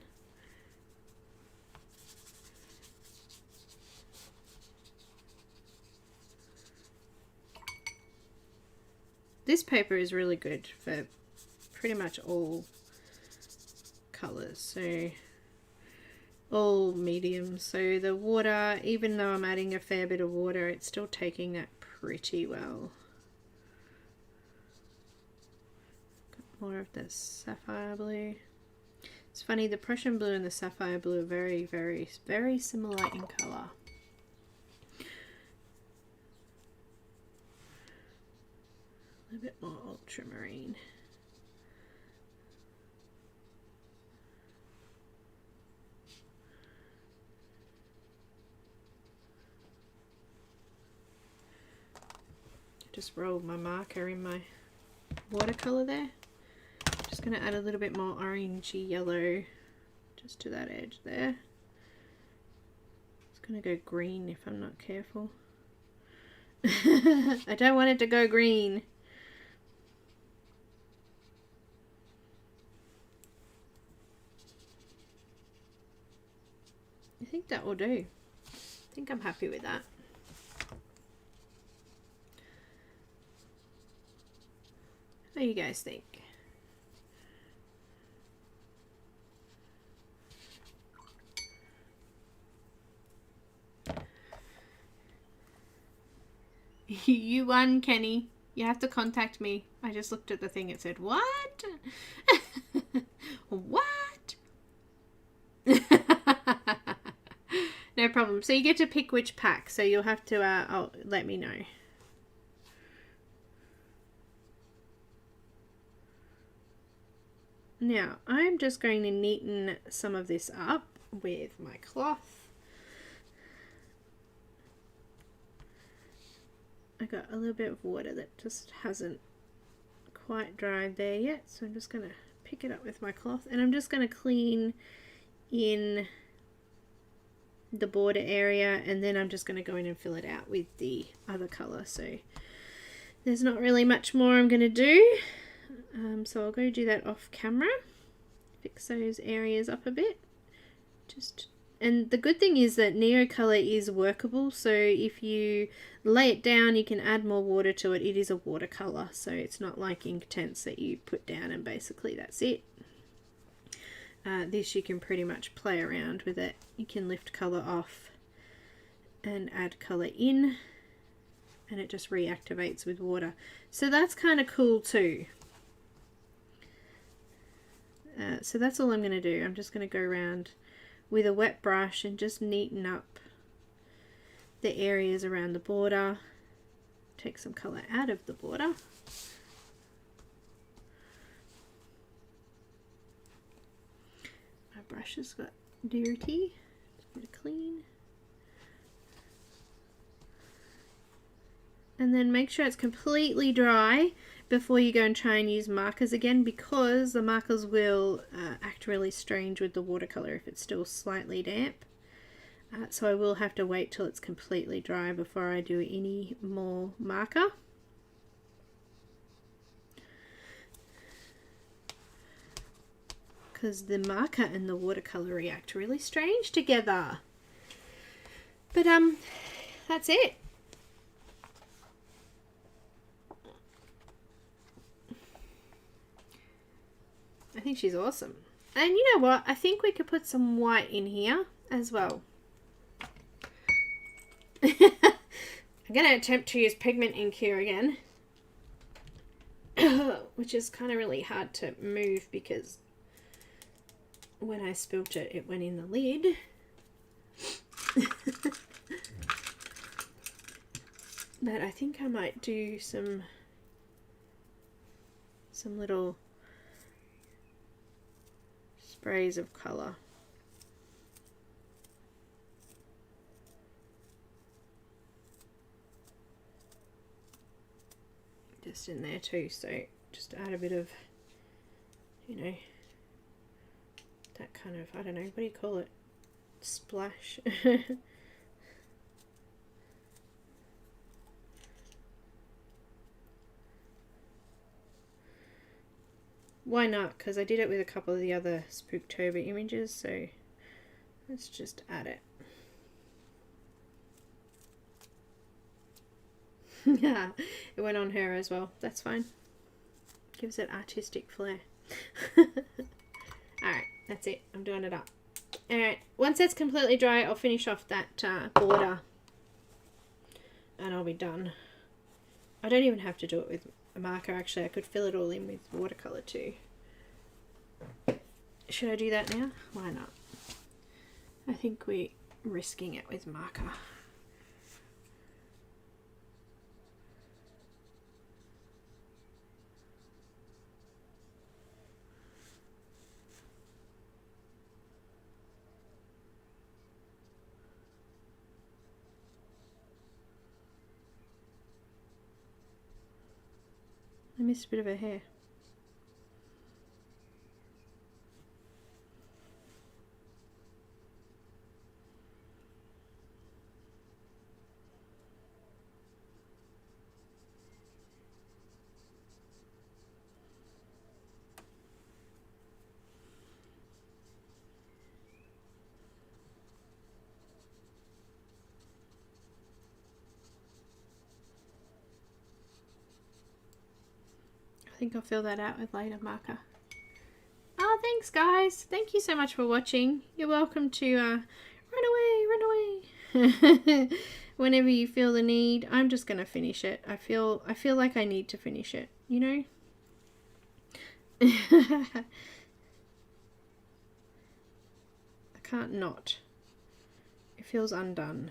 This paper is really good for pretty much all colors, so all mediums. So the water, even though I'm adding a fair bit of water, it's still taking that pretty well. Got more of the sapphire blue. It's funny, the Prussian blue and the sapphire blue are very, very, very similar in color. A little bit more ultramarine. Just rolled my marker in my watercolor there. Just going to add a little bit more orangey yellow just to that edge there. It's going to go green if I'm not careful. I don't want it to go green. I think that will do. I think I'm happy with that. What do you guys think? You won, Kenny. You have to contact me. I just looked at the thing. It said, what? What? No problem. So you get to pick which pack. So you'll have to let me know. Now, I'm just going to neaten some of this up with my cloth. I got a little bit of water that just hasn't quite dried there yet, so I'm just going to pick it up with my cloth, and I'm just going to clean in the border area, and then I'm just going to go in and fill it out with the other colour. So there's not really much more I'm going to do. So I'll go do that off camera, fix those areas up a bit. And the good thing is that Neocolor is workable, so if you lay it down you can add more water to it. It is a watercolor, so it's not like Inktense that you put down and basically that's it. This you can pretty much play around with it. You can lift color off and add color in, and it just reactivates with water. So that's kind of cool too. So that's all I'm going to do. I'm just going to go around with a wet brush and just neaten up the areas around the border. Take some colour out of the border. My brush has got dirty. Just give it a clean. And then make sure it's completely dry before you go and try and use markers again, because the markers will act really strange with the watercolor if it's still slightly damp. So I will have to wait till it's completely dry before I do any more marker. Because the marker and the watercolor react really strange together. But that's it. I think she's awesome. And you know what? I think we could put some white in here as well. I'm going to attempt to use pigment ink here again. Which is kind of really hard to move because when I spilt it, it went in the lid. But I think I might do some little sprays of colour. Just in there too, so just add a bit of, you know, that kind of, I don't know, what do you call it? Splash. Why not? Because I did it with a couple of the other Spooktober images, so let's just add it. Yeah, it went on her as well. That's fine. Gives it artistic flair. Alright, that's it. I'm doing it up. Alright, once that's completely dry, I'll finish off that border. And I'll be done. I don't even have to do it with a marker, actually. I could fill it all in with watercolour too. Should I do that now? Why not? I think we're risking it with marker. I missed a bit of her hair. I think I'll fill that out with later marker. Oh, thanks guys. Thank you so much for watching. You're welcome to run away. Whenever you feel the need. I'm just gonna finish it. I feel like I need to finish it, you know? I can't not. It feels undone.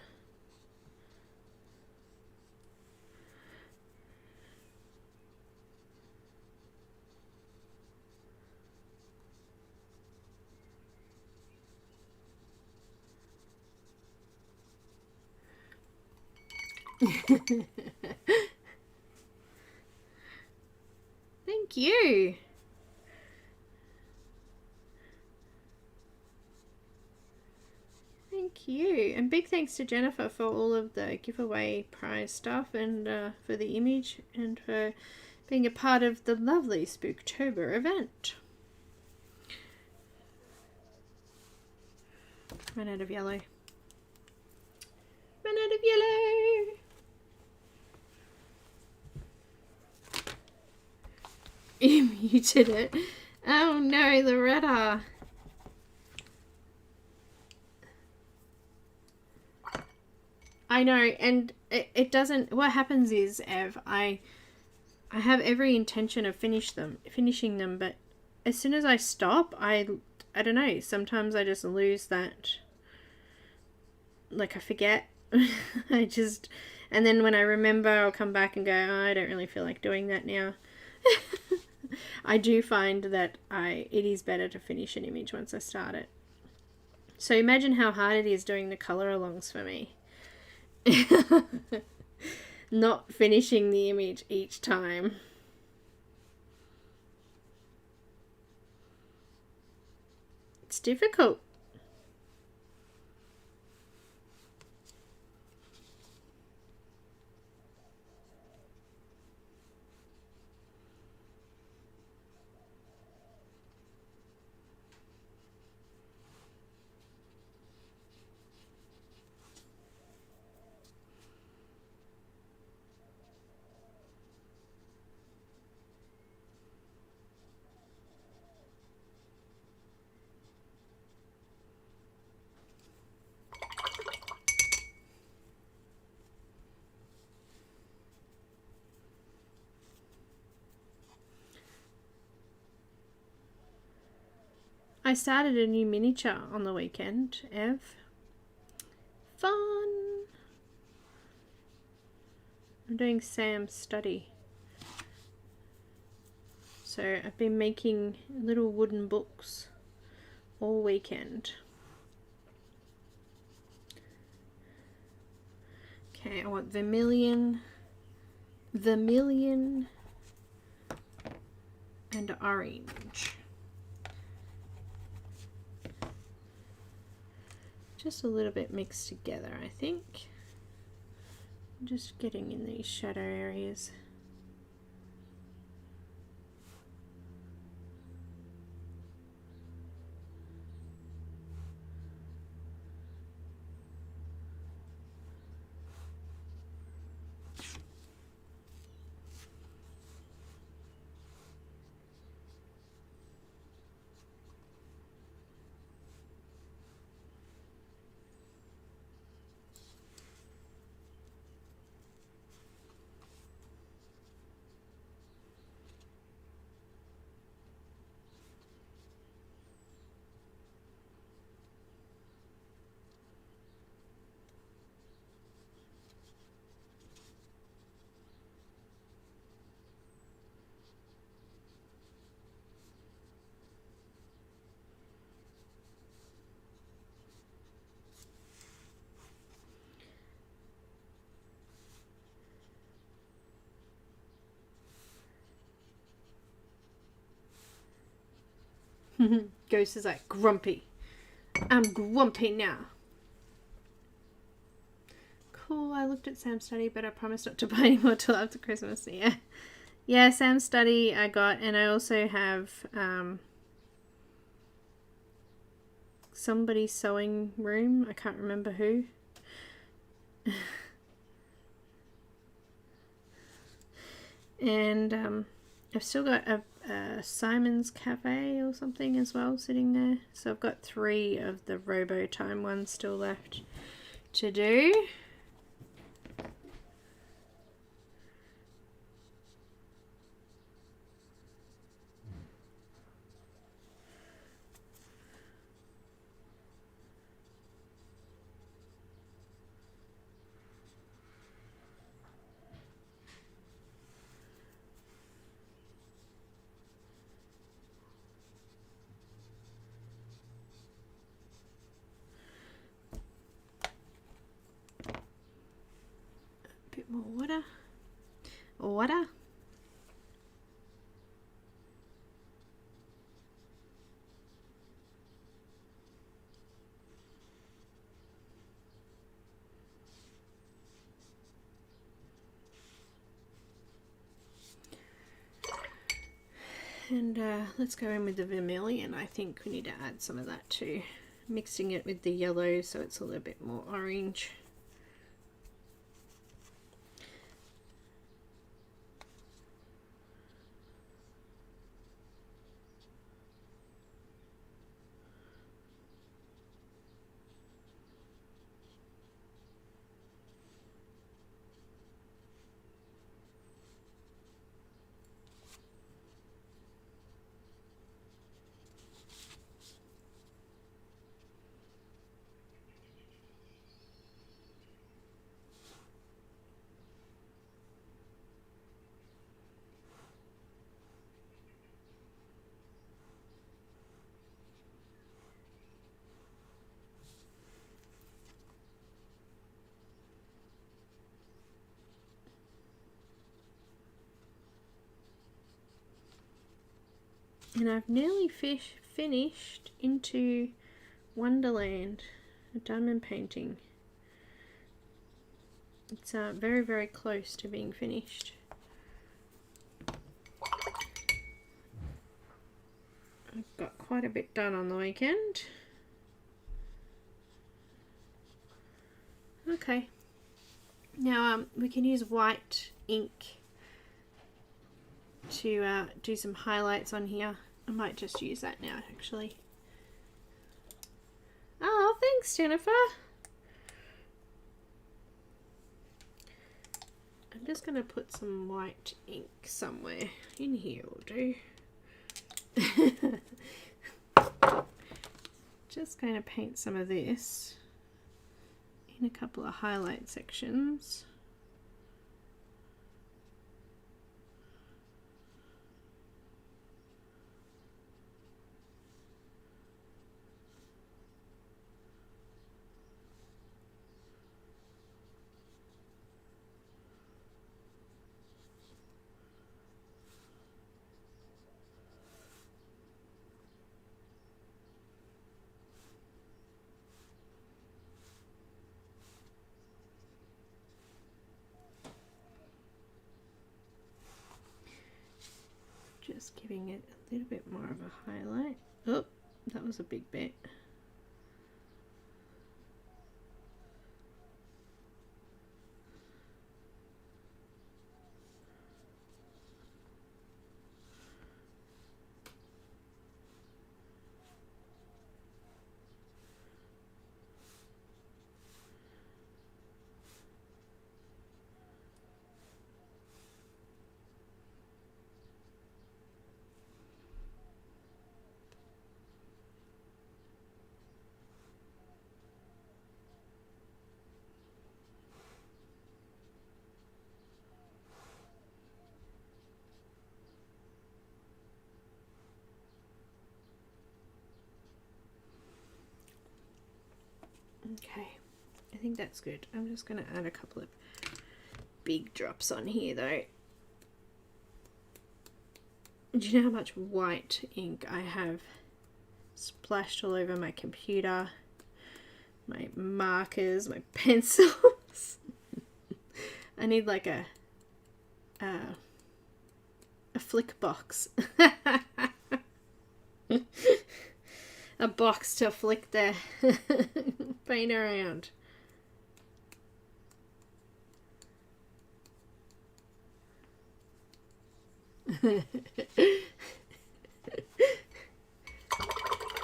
Thank you. Thank you. And big thanks to Jennifer for all of the giveaway prize stuff and for the image and for being a part of the lovely Spooktober event. Run out of yellow. Run out of yellow. You muted it. Oh no, Loretta. I know, and it doesn't. What happens is, Ev, I have every intention of finishing them, but as soon as I stop, I don't know. Sometimes I just lose that. Like I forget. And then when I remember, I'll come back and go, oh, I don't really feel like doing that now. I do find that it is better to finish an image once I start it. So imagine how hard it is doing the colour alongs for me. Not finishing the image each time. It's difficult. I started a new miniature on the weekend, Ev. Fun! I'm doing Sam's study. So I've been making little wooden books all weekend. Okay, I want vermilion, and orange. Just a little bit mixed together, I think. I'm just getting in these shadow areas. Ghost is like, grumpy. I'm grumpy now. Cool, I looked at Sam's study, but I promised not to buy any more till after Christmas. Yeah. Yeah, Sam's study I got, and I also have somebody's sewing room. I can't remember who. And I've still got a Simon's Cafe or something as well sitting there. So I've got 3 of the Robo Time ones still left to do. Bit more water. And let's go in with the vermilion. I think we need to add some of that too. Mixing it with the yellow so it's a little bit more orange. And I've nearly finished Into Wonderland, a diamond painting. It's very, very close to being finished. I've got quite a bit done on the weekend. Okay. Now we can use white ink to do some highlights on here. I might just use that now, actually. Oh, thanks, Jennifer. I'm just going to put some white ink somewhere. In here will do. just going to paint some of this in a couple of highlight sections. Just giving it a little bit more of a highlight. Oh, that was a big bit. Okay, I think that's good. I'm just going to add a couple of big drops on here though. Do you know how much white ink I have splashed all over my computer, my markers, my pencils? I need like a flick box. A box to flick the paint around.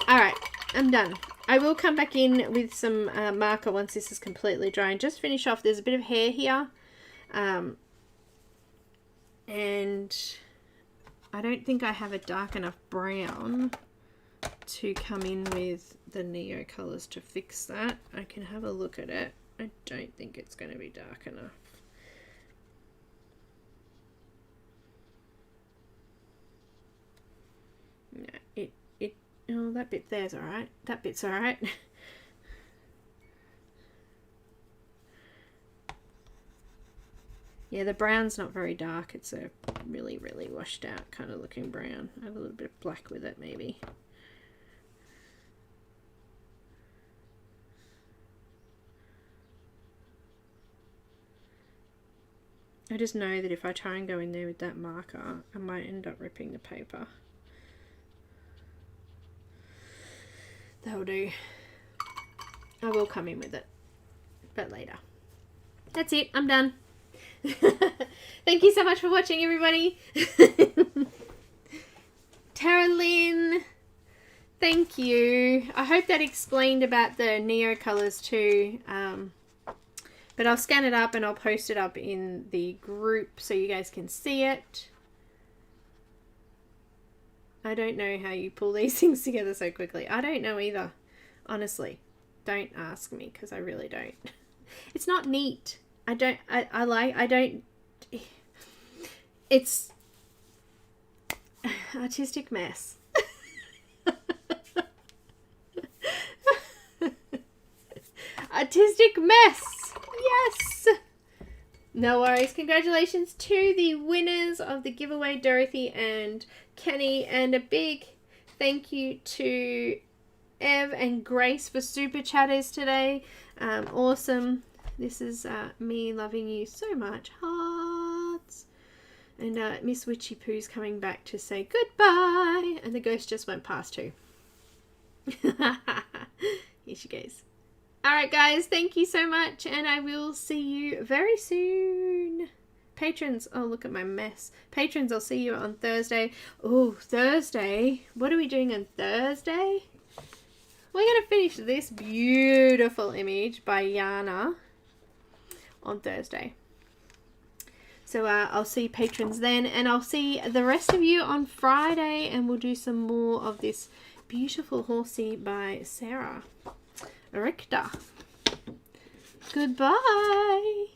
Alright, I'm done. I will come back in with some marker once this is completely dry and just finish off. There's a bit of hair here. And I don't think I have a dark enough brown to come in with the Neo colours to fix that. I can have a look at it. I don't think it's going to be dark enough. No, oh, that bit there's alright. That bit's alright. Yeah, the brown's not very dark. It's a really, really washed out kind of looking brown. I have a little bit of black with it maybe. I just know that if I try and go in there with that marker, I might end up ripping the paper. That'll do. I will come in with it, but later. That's it. I'm done. Thank you so much for watching, everybody. Tara Lynn, thank you. I hope that explained about the Neo colours too. But I'll scan it up and I'll post it up in the group so you guys can see it. I don't know how you pull these things together so quickly. I don't know either. Honestly, don't ask me because I really don't. It's not neat. It's artistic mess. Artistic mess. Yes. No worries. Congratulations to the winners of the giveaway, Dorothy and Kenny, and a big thank you to Ev and Grace for super chatters today. Awesome. This is me loving you so much. Hearts. And Miss Witchy Poo's coming back to say goodbye. And the ghost just went past too. Here she goes. Alright guys, thank you so much. And I will see you very soon. Patrons, oh look at my mess. Patrons, I'll see you on Thursday. Oh, Thursday. What are we doing on Thursday? We're going to finish this beautiful image by Janna on Thursday. So I'll see patrons then, and I'll see the rest of you on Friday, and we'll do some more of this beautiful horsey by Sarah Richter. Goodbye.